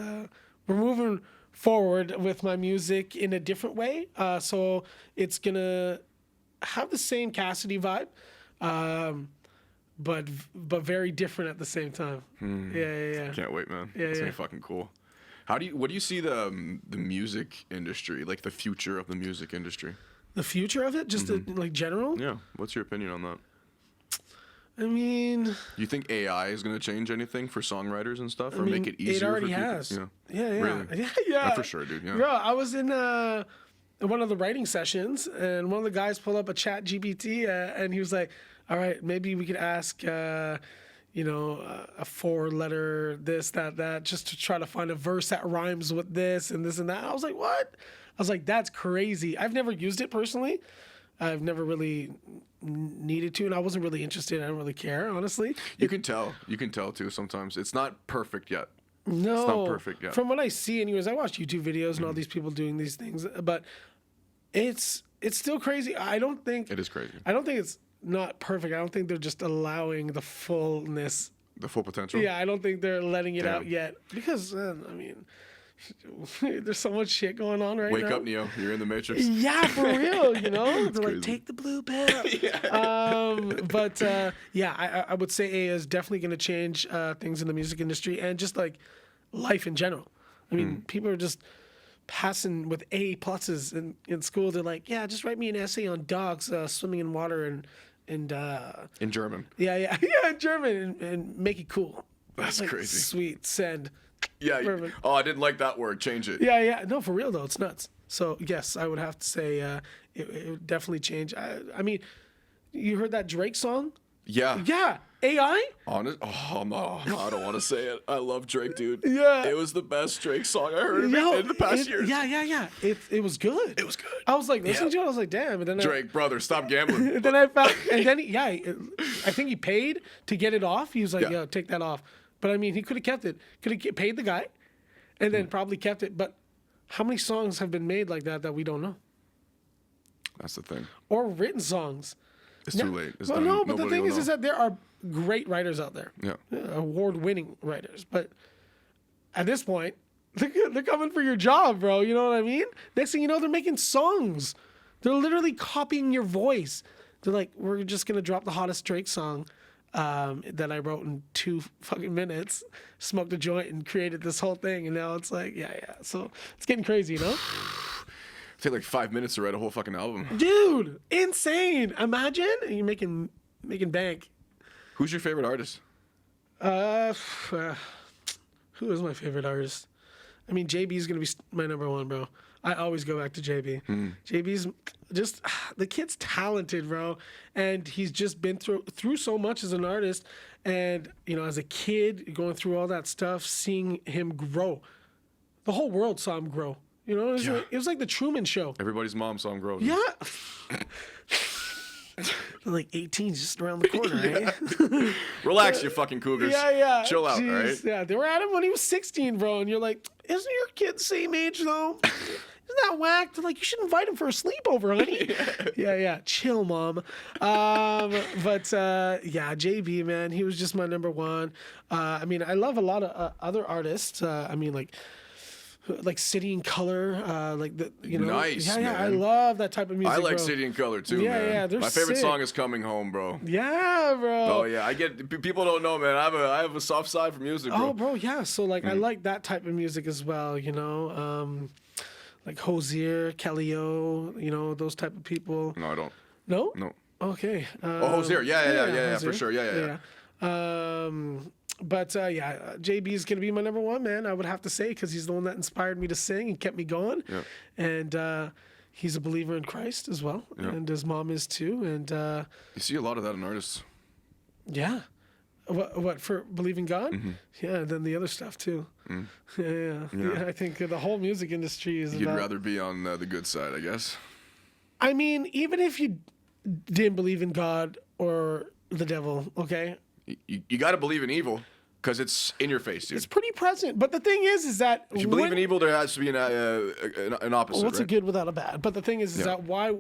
we're moving forward with my music in a different way, so it's gonna have the same Kassidy vibe, but very different at the same time. Yeah. Can't wait, man. Yeah, It's gonna be fucking cool. What do you see the music industry, like the future of the music industry? The future of it, just like general. Yeah, what's your opinion on that? I mean, You think AI is going to change anything for songwriters and stuff, or make it easier? It already for people? has. Yeah. Yeah. Really? Yeah. For sure, dude. Yeah. Bro, I was in one of the writing sessions, and one of the guys pulled up a chat GPT, and he was like, all right, maybe we could ask, a 4-letter this, that, just to try to find a verse that rhymes with this and this and that. I was like, what? I was like, that's crazy. I've never used it personally. I've never really needed to, and I wasn't really interested. I don't really care, honestly. You can tell too sometimes. It's not perfect yet. No, it's not perfect yet. From what I see, anyways, I watch YouTube videos and all these people doing these things, but it's still crazy. I don't think it is crazy. I don't think it's not perfect. I don't think they're just allowing the fullness, the full potential. Yeah, I don't think they're letting it out yet, because There's so much shit going on right now. Wake up, Neo. You're in the Matrix. Yeah, for real, you know? They're like, crazy. take the blue pill. I would say AI is definitely going to change things in the music industry and just like life in general. I mean, people are just passing with A pluses in school. They're like, yeah, just write me an essay on dogs swimming in water and In German. yeah, in German and make it cool. That's Like, crazy. Sweet, send. Yeah. Perfect. Oh, I didn't like that word. Change it. Yeah. No, for real though, it's nuts. So yes, I would have to say it would definitely change. I mean, you heard that Drake song? Yeah. Yeah, AI. Honest? Oh no, I don't want to say it. I love Drake, dude. Yeah. It was the best Drake song I heard in the past years. Yeah. It was good. It was good. I was like listening to it. I was like, damn. And then Drake, brother, stop gambling. then I found, and then I think he paid to get it off. He was like, Yeah. "Yo, take that off." But I mean, he could have kept it. Could have paid the guy, and then probably kept it. But how many songs have been made like that we don't know, That's the thing. or written songs? It's too late. It's Well, done. no, but the Nobody thing will is know. that there are great writers out there, Yeah. award-winning writers. But at this point, they're coming for your job, bro. You know what I mean? Next thing you know, they're making songs. They're literally copying your voice. They're like, we're just gonna drop the hottest Drake song that I wrote in 2 fucking minutes, smoked a joint and created this whole thing, and now it's like, yeah. So it's getting crazy, you know? Take like 5 minutes to write a whole fucking album. Dude, insane. Imagine you're making bank. Who's your favorite artist? Who is my favorite artist? I mean, JB is gonna be my number one, bro. I always go back to JB. JB's just the kid's talented, bro, and he's just been through so much as an artist, and you know, as a kid, going through all that stuff, seeing him grow. The whole world saw him grow. You know, it was like the Truman Show. Everybody's mom saw him grow. Yeah. Like 18's just around the corner, right? Relax, you fucking cougars. Yeah. Chill out, all Jeez. right? Yeah, they were at him when he was 16, bro. And you're like, isn't your kid the same age, though? Isn't that whack? They're like, you should invite him for a sleepover, honey. Yeah. Chill, mom. JB, man, he was just my number one. I mean, I love a lot of other artists. I mean, like City and Color, Nice, yeah, man. I love that type of music. I like bro. City and Color too, Yeah, man. yeah, they're My favorite sick. song is Coming Home, bro. Yeah, bro. Oh yeah, people don't know, man. I have a soft side for music, bro. Oh, bro, yeah. So like, I like that type of music as well. You know, like Hosier, Kelly O. You know, those type of people. No, I don't. No. No. Okay. Hosier. Yeah, for Hosier. sure. Yeah. JB is gonna be my number one, man. I would have to say, because he's the one that inspired me to sing and kept me going. Yeah. And he's a believer in Christ as well, Yeah. and his mom is too. And You see a lot of that in artists. yeah. What for believing God? Mm-hmm. Yeah, and then the other stuff too. Yeah. I think the whole music industry is You'd about. rather be on the good side, I guess. I mean, even if you didn't believe in God or the devil, okay, You got to believe in evil because it's in your face, dude. it's pretty present. But the thing is that If you believe in evil, there has to be an opposite. what's a right? good without a bad? But the thing is that why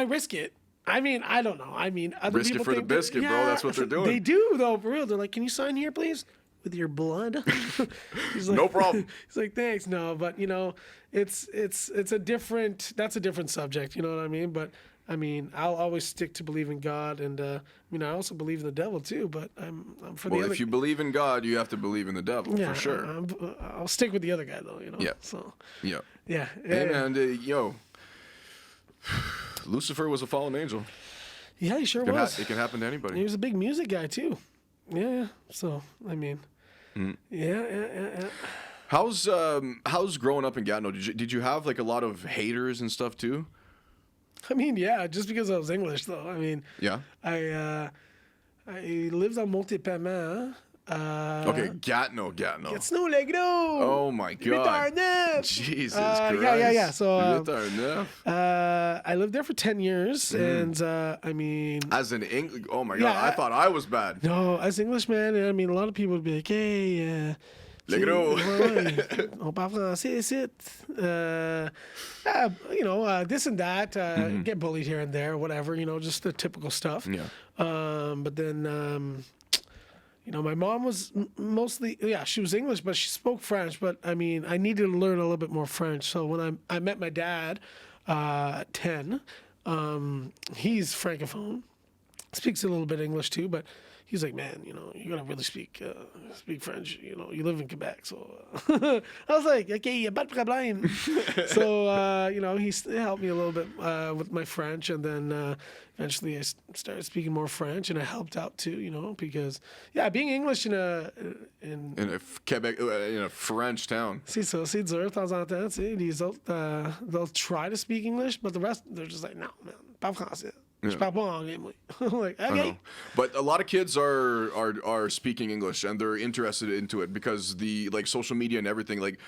risk it? I mean, I don't know. I mean, other Risk it people for the think that- biscuit, bro. That's what they're doing. They do though, for real. They're like, "Can you sign here, please, with your blood?" He's like, No problem. He's like, "Thanks, no," but you know, it's a different. That's a different subject. You know what I mean? But I mean, I'll always stick to believe in God, and I also believe in the devil too. But I'm for the Well, other. if you believe in God, you have to believe in the devil, yeah, for sure. I'll stick with the other guy though. You know. Yeah. So Yeah. yeah. Hey, man, Lucifer was a fallen angel. Yeah, he sure It was. can happen to anybody. He was a big music guy too. Yeah. So I mean, Mm. yeah. How's growing up in Gatineau? Did you have like a lot of haters and stuff too? I mean, yeah. Just because I was English, though. I mean, Yeah. I lived on Montépaiement. Okay, Gatineau. It's no Legro. Oh my God. Jesus Christ. Yeah. So I lived there for 10 years, and I mean, As an English, oh my God, Yeah, I thought I was bad. no, as English, man. I mean, a lot of people would be like, "Hey, Legro. on parle français ici." This and that. Get bullied here and there, whatever. You know, just the typical stuff. Yeah. But then, my mom was mostly, she was English, but she spoke French. But I mean, I needed to learn a little bit more French. So when I met my dad at 10, he's Francophone, speaks a little bit English too, but he's like, man, you gotta really speak French. You live in Quebec, so I was like, okay, y a pas de problème. So he helped me a little bit with my French, and then eventually I started speaking more French, and I helped out too, because being English in a Quebec, in a French town. C'est dur de temps en temps, tu sais. Les autres, they'll try to speak English, but the rest they're just like, no, man, pas français. Je parle pas anglais, moi. Like, okay. But a lot of kids are speaking English, and they're interested into it because the social media and everything, like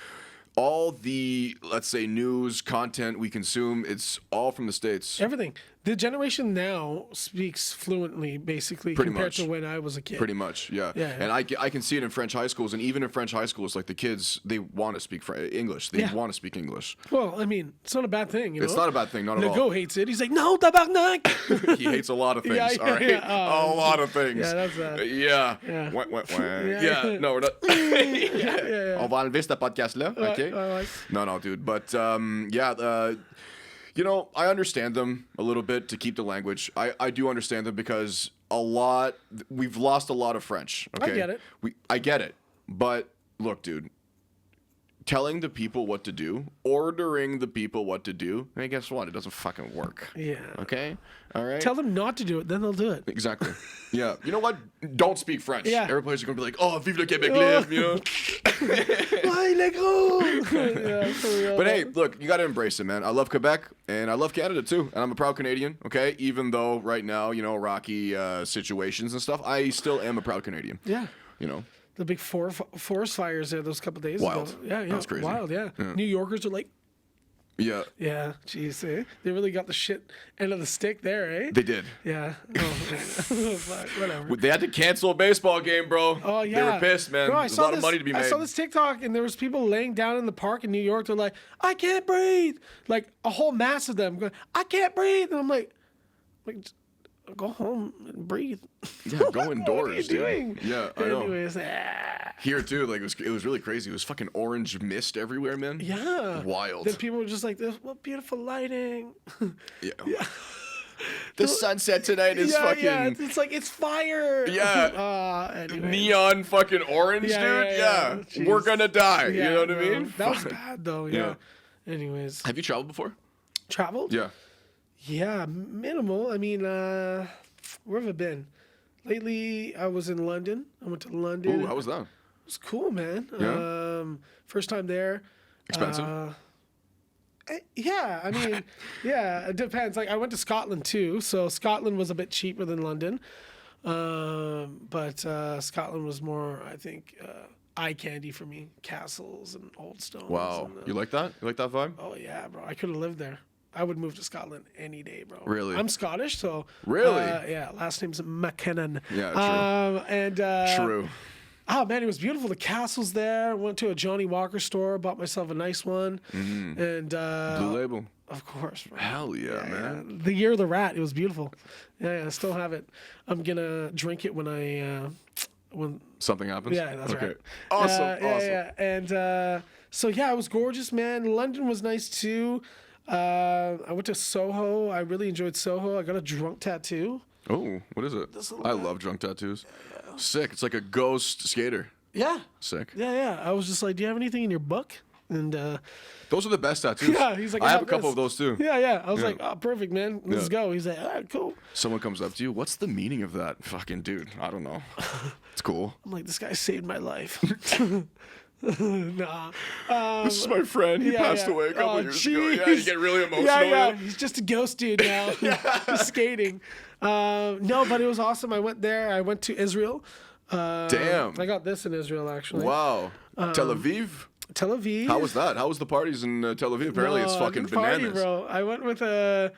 all the, let's say, news content we consume, it's all from the States. Everything. The generation now speaks fluently, basically, compared to when I was a kid. Pretty much, yeah. And I can see it in French high schools, and even in French high schools, like the kids, they want to speak English. They want to speak English. Well, I mean, it's not a bad thing, It's not a bad thing, not at all. Legault hates it. He's like, no, tabarnak! He hates a lot of things, all right? A lot of things. Yeah, that's Yeah. No, we're not. On va enlever ce podcast-là, okay? No, dude. But, I understand them a little bit to keep the language. I do understand them because we've lost a lot of French. Okay? I get it. I get it. But look, dude, telling the people what to do, ordering the people what to do, hey, guess what? It doesn't fucking work. Yeah. Okay? All right? Tell them not to do it, then they'll do it. Exactly. Yeah. You know what? Don't speak French. Yeah. Everybody's going to be like, oh, vive le Québec live, Why, Legault? But hey, look, you got to embrace it, man. I love Quebec, and I love Canada, too. And I'm a proud Canadian, okay? Even though right now, rocky situations and stuff, I still am a proud Canadian. Yeah. The big forest fires there those couple days Wild. ago. Yeah. That was crazy. Wild, yeah. New Yorkers are like, yeah. Yeah, jeez, eh? They really got the shit end of the stick there, eh? They did. Yeah. Fuck, whatever. They had to cancel a baseball game, bro. Oh, yeah. They were pissed, man. Bro, There's a lot of money to be made. I saw this TikTok, and there was people laying down in the park in New York. They're like, I can't breathe. Like, a whole mass of them going, I can't breathe. And I'm like go home and breathe. Yeah, go indoors. What are you doing? Yeah, I know. Anyways, Here too, like it was really crazy. It was fucking orange mist everywhere, man. Yeah. Wild. Then people were just like, "This, what beautiful lighting." Yeah. The sunset tonight is fucking. Yeah, it's like it's fire. Yeah. Anyway. Neon fucking orange, dude. Yeah. We're gonna die. Yeah, you know what I mean? That was bad though. Yeah. Anyways. Have you traveled before? Traveled? Yeah. Yeah, minimal. I mean, where have I been? Lately, I was in London. I went to London. Ooh, how was that? It was cool, man. Yeah? First time there. Expensive? Yeah, I mean, yeah, it depends. Like, I went to Scotland, too. So Scotland was a bit cheaper than London. But Scotland was more, I think, eye candy for me. Castles and old stones. Wow. And, you like that? You like that vibe? Oh, yeah, bro. I could have lived there. I would move to Scotland any day, bro. Really? I'm Scottish, so... Really? Yeah, last name's Mackinnon. Yeah, true. True. Oh, man, it was beautiful. The castle's there. Went to a Johnny Walker store. Bought myself a nice one. Mm-hmm. And... Blue Label. Of course, bro. Hell yeah, man. Yeah. The Year of the Rat. It was beautiful. Yeah, I still have it. I'm going to drink it when I... when something happens? Yeah, that's right. Awesome, awesome. Yeah. And so, yeah, it was gorgeous, man. London was nice, too. I went to Soho. I really enjoyed Soho. I got a drunk tattoo. Oh, what is it? I love drunk tattoos. Yeah. Sick. It's like a ghost skater. Yeah. Sick. Yeah. I was just like, do you have anything in your book? And those are the best tattoos. Yeah, he's like, I have a couple of those too. Yeah. I was like, oh, perfect, man. Let's go. He's like, all right, cool. Someone comes up to you. What's the meaning of that? Fucking dude. I don't know. It's cool. I'm like, this guy saved my life. Nah. This is my friend. He passed away a couple years ago. Yeah, you get really emotional. Yeah. He's just a ghost dude now. Just skating. No, but it was awesome. I went there. I went to Israel. Damn. I got this in Israel, actually. Wow. Tel Aviv? Tel Aviv. How was that? How was the parties in Tel Aviv? Apparently it's fucking bananas. Party, bro. I went with a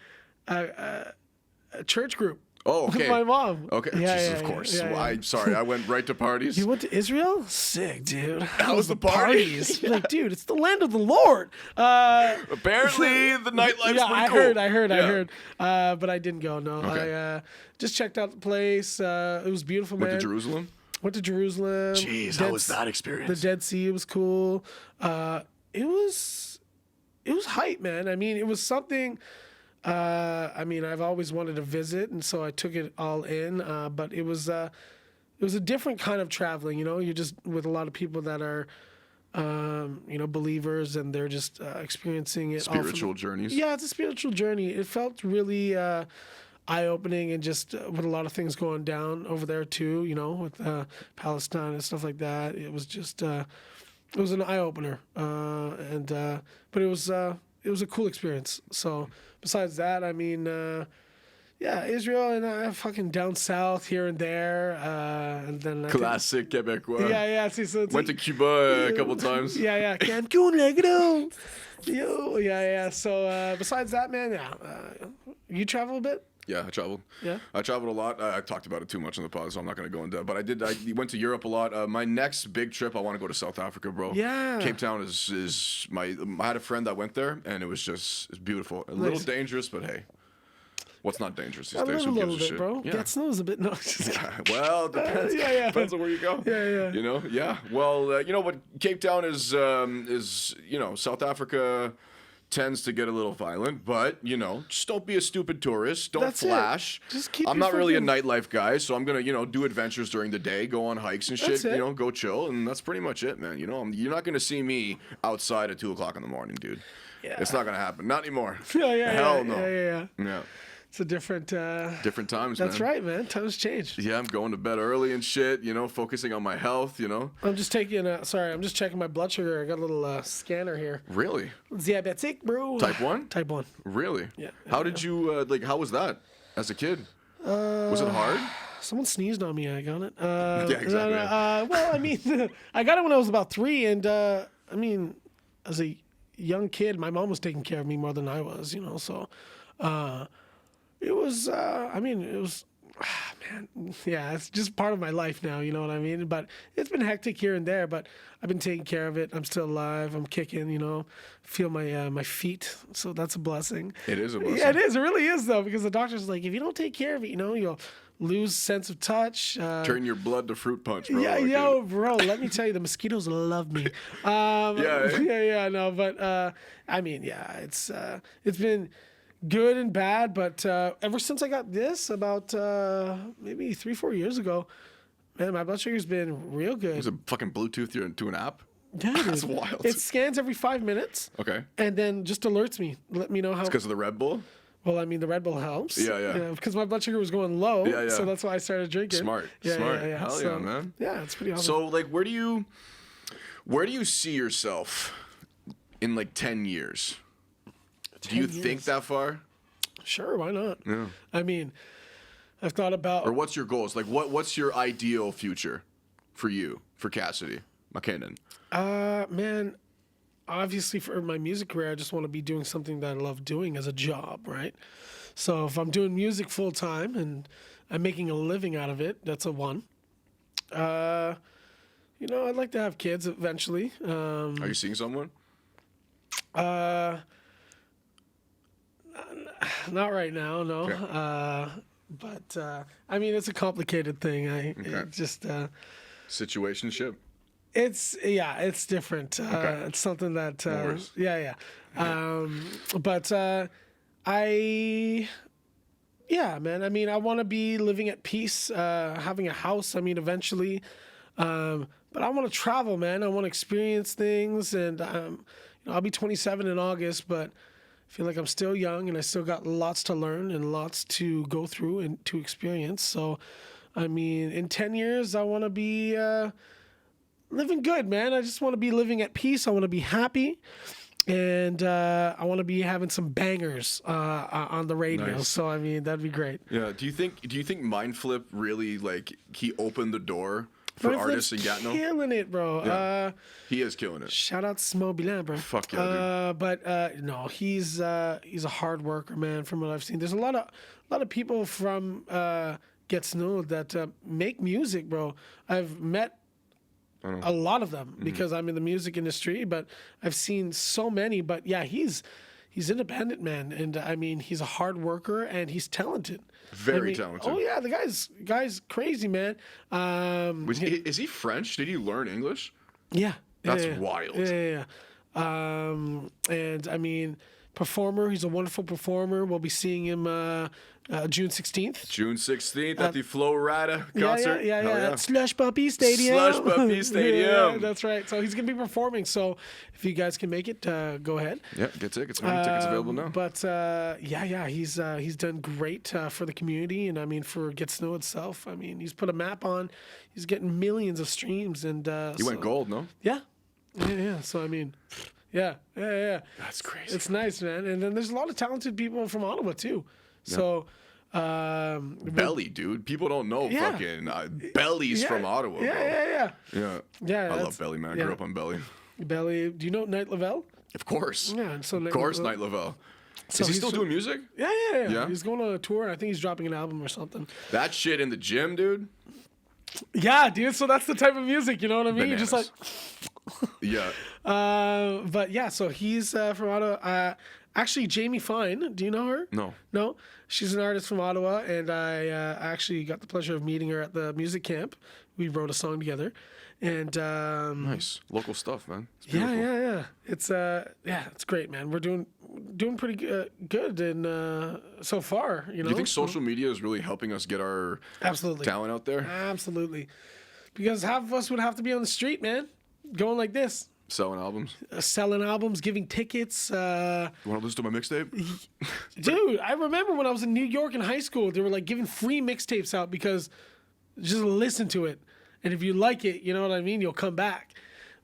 church group. Oh, okay. With my mom. Okay. Jesus, of course. Yeah. I'm sorry. I went right to parties. You went to Israel? Sick, dude. How was the parties? Like, dude, it's the land of the Lord. Apparently, the nightlight's pretty cool. I heard. But I didn't go, no. Okay. I just checked out the place. It was beautiful, man. Went to Jerusalem? Went to Jerusalem. Jeez, how was that experience? The Dead Sea was cool. It was hype, man. I mean, it was something. I mean, I've always wanted to visit, and so I took it all in. But it was a different kind of traveling. You know, you're just with a lot of people that are, you know, believers, and they're just experiencing it. Spiritual journeys. Yeah, it's a spiritual journey. It felt really eye-opening, and just with a lot of things going down over there too. You know, with Palestine and stuff like that. It was just it was an eye-opener, but it was a cool experience. So besides that, I mean, yeah, Israel and fucking down south here and there, and then Classic Quebecois. Yeah. See, so it's Went to Cuba a couple times. Yeah. Cancun, Legado. Yo, yeah. So besides that, man, yeah, you travel a bit. Yeah, I traveled. Yeah? I traveled a lot. I talked about it too much in the pod, so I'm not going to go into depth. But I went to Europe a lot. My next big trip, I want to go to South Africa, bro. Yeah. Cape Town is I had a friend that went there, and it's beautiful. A little dangerous, but hey. What's not dangerous these I days? live a Who little gives a bit, shit? bro. Yeah. Get snows a bit. No, just Well, depends. Yeah. Depends on where you go. Yeah. You know, yeah. Well, you know what? Cape Town is you know, South Africa tends to get a little violent, but you know, just don't be a stupid tourist. Don't That's it. flash. Just keep I'm your not really a fucking- nightlife guy, so I'm gonna, you know, do adventures during the day, go on hikes and shit. That's it. You know, go chill, and that's pretty much it, man. You know, you're not gonna see me outside at 2:00 in the morning, dude. Yeah. It's not gonna happen. Not anymore. Yeah. Hell no. Yeah. Yeah. It's a different. Different times, That's man. right, man. Times change. Yeah, I'm going to bed early and shit, you know, focusing on my health, you know. I'm just taking. I'm just checking my blood sugar. I got a little scanner here. Really? Diabetic, bro. Type 1? Type 1. Really? Yeah. How did you, how was that as a kid? Was it hard? Someone sneezed on me. I got it. Yeah, exactly. Well, I mean, I got it when I was about 3, and I mean, as a young kid, my mom was taking care of me more than I was, you know. So, it was. I mean, it was. Man, yeah, it's just part of my life now. You know what I mean? But it's been hectic here and there. But I've been taking care of it. I'm still alive. I'm kicking. You know, feel my feet. So that's a blessing. It is a blessing. Yeah, it is. It really is though, because the doctor's like, if you don't take care of it, you know, you'll lose sense of touch. Turn your blood to fruit punch, bro. Yeah, like yo, bro. Let me tell you, the mosquitoes love me. No, but I mean, yeah, it's been good and bad, but ever since I got this about maybe 3-4 years ago, man, my blood sugar's been real good. Is it fucking Bluetooth to an app? Yeah, That's dude. wild. It scans every 5 minutes. Okay. And then just alerts me, let me know how. Because of the Red Bull? Well, I mean, the Red Bull helps. Yeah. Because my blood sugar was going low. Yeah. So that's why I started drinking. Smart. Yeah. Hell So, yeah, man. Yeah, it's pretty awesome. So, like, where do you see yourself in, like, 10 years? Do you 10 think years. that far? Sure, why not? Yeah. I mean, I've thought about. Or what's your goals? Like, what's your ideal future for you, for Kassidy Mackinnon? Man, obviously for my music career, I just want to be doing something that I love doing as a job, right? So if I'm doing music full time and I'm making a living out of it, that's a one. You know, I'd like to have kids eventually. Are you seeing someone? Not right now, no. Okay. But I mean, it's a complicated thing. It just Situationship? it's different. It's something that worries. But man. I mean, I want to be living at peace, having a house. I mean, eventually. But I want to travel, man. I want to experience things, and you know, I'll be 27 in August, but I feel like I'm still young, and I still got lots to learn and lots to go through and to experience. So, I mean, in 10 years, I want to be living good, man. I just want to be living at peace. I want to be happy, and I want to be having some bangers on the radio. Nice. So, I mean, that'd be great. Yeah. Do you think Mindflip really, like, he opened the door for artists in Gatineau? Killing it, bro. Yeah. He is killing it. Shout out to Smo Bilan, bro. Fuck yeah, But no, he's a hard worker, man. From what I've seen, there's a lot of people from Gatineau that make music, bro. I've met a lot of them because I'm in the music industry, but I've seen so many. But yeah, he's he's independent, man, and I mean, he's a hard worker and he's talented. Very talented. Oh yeah, the guy's crazy, man. Is he French? Did he learn English? Yeah, That's yeah. wild. Yeah. And I mean, performer. He's a wonderful performer. We'll be seeing him June 16th. June 16th at the Flo Rida concert. Yeah. Hell At Slush Puppy Stadium. Slush Puppy Stadium. Yeah, that's right. So he's going to be performing. So if you guys can make it, go ahead. Yeah, get tickets. How many tickets available now? But he's done great for the community, and I mean for Get Snow itself. I mean he's put a map on. He's getting millions of streams, and He went gold, no? Yeah. So I mean, yeah. That's crazy. It's nice, man. And then there's a lot of talented people from Ottawa too. So. Belly, dude. People don't know fucking Belly's from Ottawa, bro. Yeah. I love Belly, man. I grew up on Belly. Belly. Do you know Night Lavelle? Of course. Yeah. So Of course, Night Lavelle. So Is he still doing music? Yeah. He's going on a tour. And I think he's dropping an album or something. That shit in the gym, dude. Yeah, dude. So that's the type of music, you know what I mean? Bananas. You're just like. Yeah. But yeah, so he's from Ottawa. Actually, Jamie Fine. Do you know her? No. She's an artist from Ottawa, and I actually got the pleasure of meeting her at the music camp. We wrote a song together, and Nice local stuff, man. It's yeah. It's great, man. We're doing pretty good, and so far, you know. Do you think social media is really helping us get our Absolutely talent out there? Absolutely, because half of us would have to be on the street, man, going like this. Selling albums? Selling albums, giving tickets. You want to listen to my mixtape? Dude, I remember when I was in New York in high school, they were like giving free mixtapes out because just listen to it. And if you like it, you know what I mean? You'll come back.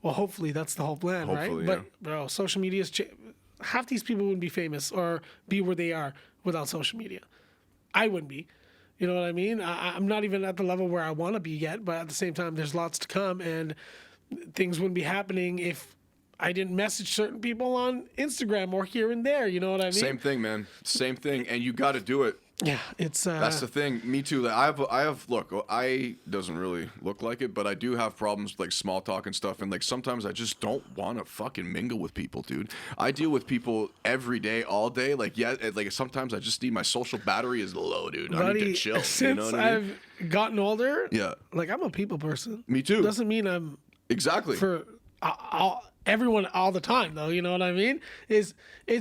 Well, hopefully that's the whole plan, Hopefully, right? yeah. But, bro, social media is... half these people wouldn't be famous or be where they are without social media. I wouldn't be. You know what I mean? I'm not even at the level where I want to be yet, but at the same time, there's lots to come, and things wouldn't be happening if I didn't message certain people on Instagram or here and there. You know what I mean? Same thing, man. Same thing. And you got to do it. Yeah, it's... That's the thing. Me too. Like, I have, look, I doesn't really look like it, but I do have problems with like small talk and stuff. And like sometimes I just don't want to fucking mingle with people, dude. I deal with people every day, all day. Like, like sometimes I just need my social battery is low, dude. I need to chill. Since you know what I mean? I've gotten older, Yeah. like I'm a people person. Me too. Doesn't mean I'm Exactly. for everyone all the time, though. You know what I mean? It's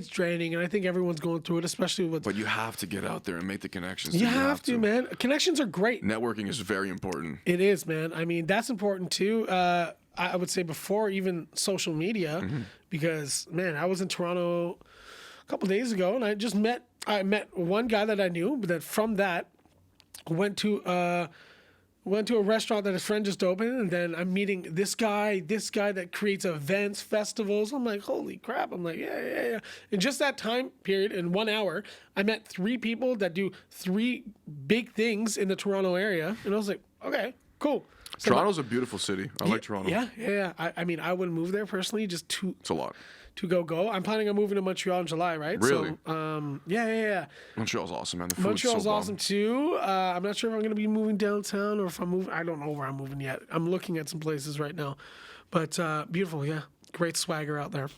draining, and I think everyone's going through it, especially with. But you have to get out there and make the connections. You have to, man. Connections are great. Networking is very important. It is, man. I mean, that's important too. I would say before even social media, because man, I was in Toronto a couple days ago, and I met one guy that I knew, but that from that went to a restaurant that his friend just opened, and then I'm meeting this guy that creates events, festivals. I'm like, holy crap. I'm like, yeah. In just that time period, in 1 hour, I met 3 people that do 3 big things in the Toronto area. And I was like, okay, cool. So Toronto's a beautiful city. I like Toronto. Yeah. I mean, I wouldn't move there personally, just It's a lot. to go. I'm planning on moving to Montreal in July, right? Really? So, yeah. Montreal's awesome, man. The food's Montreal's so bomb. awesome too. I'm not sure if I'm going to be moving downtown or if I'm moving. I don't know where I'm moving yet. I'm looking at some places right now, but beautiful, yeah. Great swagger out there.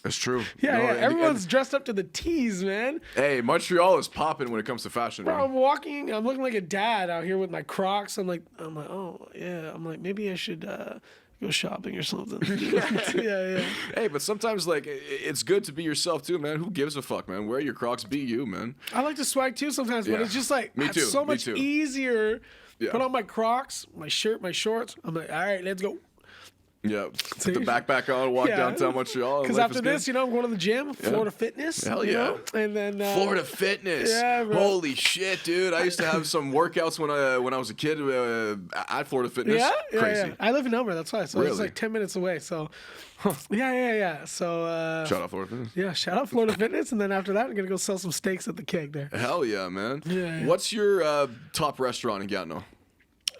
It's true. Yeah, No, yeah. and- Everyone's dressed up to the T's, man. Hey, Montreal is popping when it comes to fashion, Bro, man. I'm walking. I'm looking like a dad out here with my Crocs. I'm like, oh yeah. I'm like, maybe I should go shopping or something. yeah. Hey, but sometimes like it's good to be yourself too, man. Who gives a fuck, man? Wear your Crocs, be you, man. I like to swag too sometimes, but Yeah. it's just like Me it's too, so me much too. easier. Yeah. Put on my Crocs, my shirt, my shorts. I'm like, all right, let's go. Yeah, put the backpack on, walk downtown Montreal. Because after this, you know, I'm going to the gym, Florida Fitness. Hell you yeah. know? And then Florida Fitness. Yeah, bro. Holy shit, dude! I used to have some workouts when I was a kid at Florida Fitness. Yeah, Crazy. yeah. I live in Elmer, that's why. So it's Really? like 10 minutes away. So, yeah. So, Shout out Florida Fitness. yeah, shout out Florida Fitness. And then after that, I'm going to go sell some steaks at the keg there. Hell yeah, man. Yeah. What's your top restaurant in Gatineau? In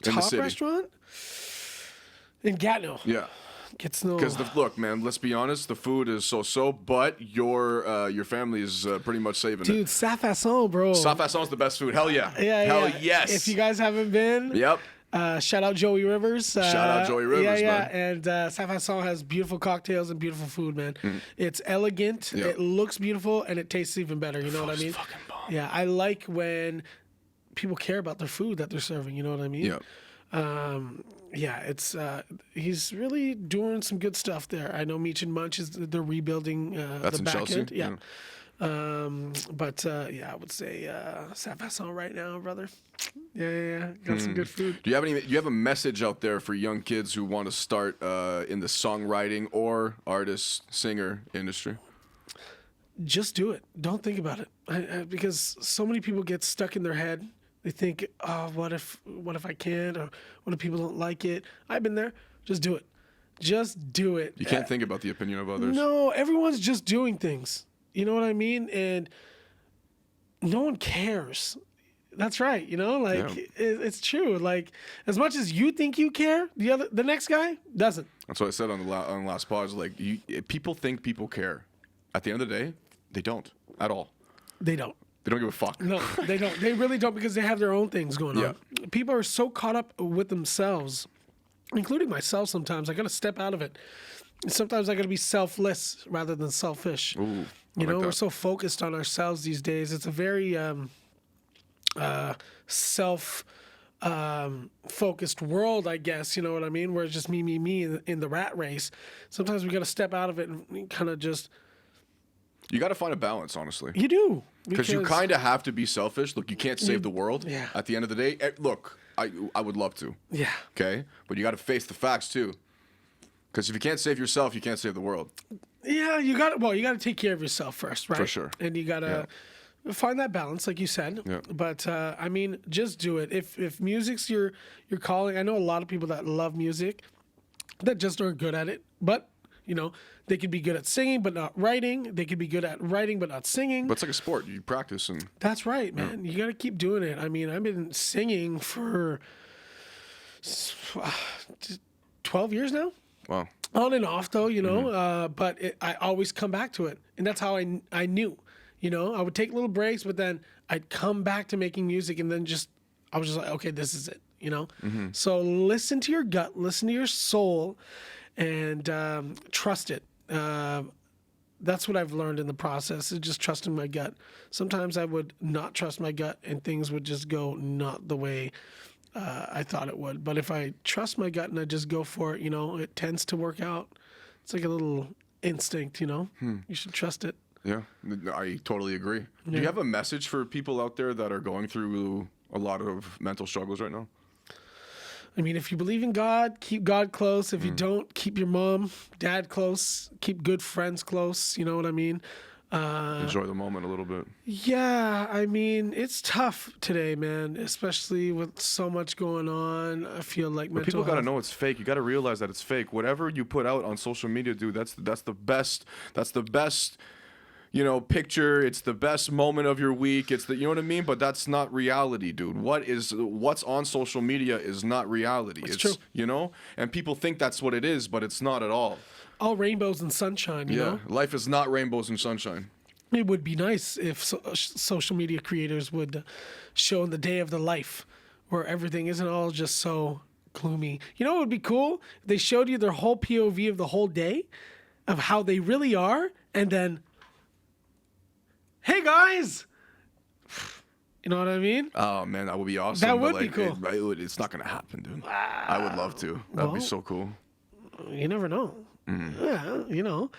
the Top city? restaurant? In Gatineau. Yeah. Gets no. Because look, man. Let's be honest. The food is so, but your family is pretty much saving it. Dude, Saint-Fasson, bro. Saint-Fasson's the best food. Hell yeah. Yeah. Hell yes. If you guys haven't been, Yep. Shout out Joey Rivers. Shout out Joey Rivers, yeah. man. And Safasson has beautiful cocktails and beautiful food, man. It's elegant, Yeah. it looks beautiful, and it tastes even better. You know what I mean? fucking bomb. Yeah, I like when people care about their food that they're serving. You know what I mean? Yeah. It's he's really doing some good stuff there. I know Meech and Munch they're rebuilding That's the in back Chelsea? end. Yeah. But I would say Safasson right now, brother. Yeah. Got some good food. Do you have a message out there for young kids who want to start in the songwriting or artist singer industry? Just do it. Don't think about it, because so many people get stuck in their head. They think, oh, what if I can't, or what if people don't like it? I've been there. Just do it. Just do it. You can't think about the opinion of others. No, everyone's just doing things. You know what I mean? And no one cares. That's right. You know, like Yeah. it's true. Like as much as you think you care, the next guy doesn't. That's what I said on the last pause. Like, people think people care. At the end of the day, they don't at all. They don't. They don't give a fuck. No, they don't. They really don't, because they have their own things going on. People are so caught up with themselves, including myself sometimes. I got to step out of it. Sometimes I got to be selfless rather than selfish. Ooh, you know, that. we're so focused on ourselves these days. It's a very focused world, I guess. You know what I mean? Where it's just me in the rat race. Sometimes we got to step out of it and kind of just... You got to find a balance, honestly. You do. Because you kind of have to be selfish. Look, you can't save the world. Yeah. At the end of the day, look, I would love to. Yeah. Okay? But you got to face the facts, too. Because if you can't save yourself, you can't save the world. Yeah, you got to take care of yourself first, right? For sure. And you got to find that balance, like you said. Yeah. But I mean, just do it. If music's your calling, I know a lot of people that love music that just aren't good at it. But you know, they could be good at singing but not writing. They could be good at writing but not singing. But it's like a sport. You practice and... That's right, man. You got to keep doing it. I mean, I've been singing for 12 years now. Wow. On and off, though, you know, but I always come back to it. And that's how I knew, you know. I would take little breaks, but then I'd come back to making music, and then I was just like, okay, this is it, you know. So listen to your gut, listen to your soul, and trust it. That's what I've learned in the process, is just trusting my gut. Sometimes I would not trust my gut, and things would just go not the way I thought it would. But if I trust my gut and I just go for it, you know, it tends to work out. It's like a little instinct, you know. You should trust it. Yeah, I totally agree. Do you have a message for people out there that are going through a lot of mental struggles right now? I mean, if you believe in God, keep God close. If you don't, keep your mom, dad close. Keep good friends close. You know what I mean? Enjoy the moment a little bit. Yeah, I mean, it's tough today, man, especially with so much going on. I feel like But people got to know it's fake. You got to realize that it's fake. Whatever you put out on social media, dude, that's the best. That's the best, you know, picture. It's the best moment of your week. It's the, you know what I mean? But that's not reality, dude. What's on social media is not reality. It's true. You know? And people think that's what it is, but it's not at all. all rainbows and sunshine, you know? Life is not rainbows and sunshine. It would be nice if social media creators would show the day of the life where everything isn't all just so gloomy. You know what would be cool? If they showed you their whole POV of the whole day of how they really are, and then, hey guys! You know what I mean? Oh, man, that would be awesome. That would but, be cool. It's not going to happen, dude. I would love to. That'd be so cool. You never know. Yeah, you know.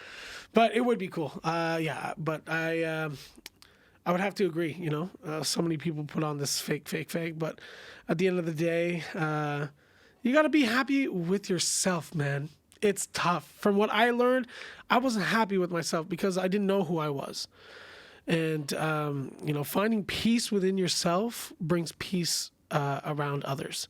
But it would be cool. Yeah, but I would have to agree, you know. So many people put on this fake, but at the end of the day, you got to be happy with yourself, man. It's tough. From what I learned, I wasn't happy with myself because I didn't know who I was. And, you know, finding peace within yourself brings peace around others.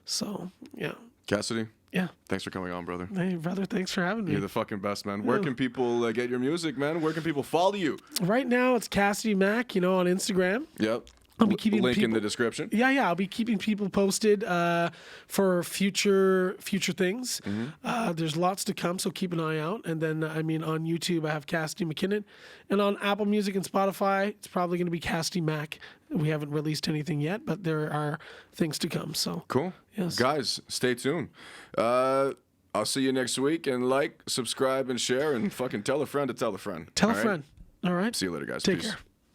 So, yeah. Kassidy? Yeah. Thanks for coming on, brother. Hey, brother, thanks for having me. You're the fucking best, man. Where can people get your music, man? Where can people follow you? Right now, it's Kassidy Mac, you know, on Instagram. Yep. I'll be keeping Link in people, the description. Yeah, I'll be keeping people posted for future things. There's lots to come, so keep an eye out. And then, on YouTube, I have Kassidy Mackinnon, and on Apple Music and Spotify, it's probably going to be Kassidy Mac. We haven't released anything yet, but there are things to come. So Cool. Yes. Guys, stay tuned. I'll see you next week, and like, subscribe, and share, and fucking tell a friend to tell a friend. Tell All a right? friend. All right. See you later, guys. Take Peace. care.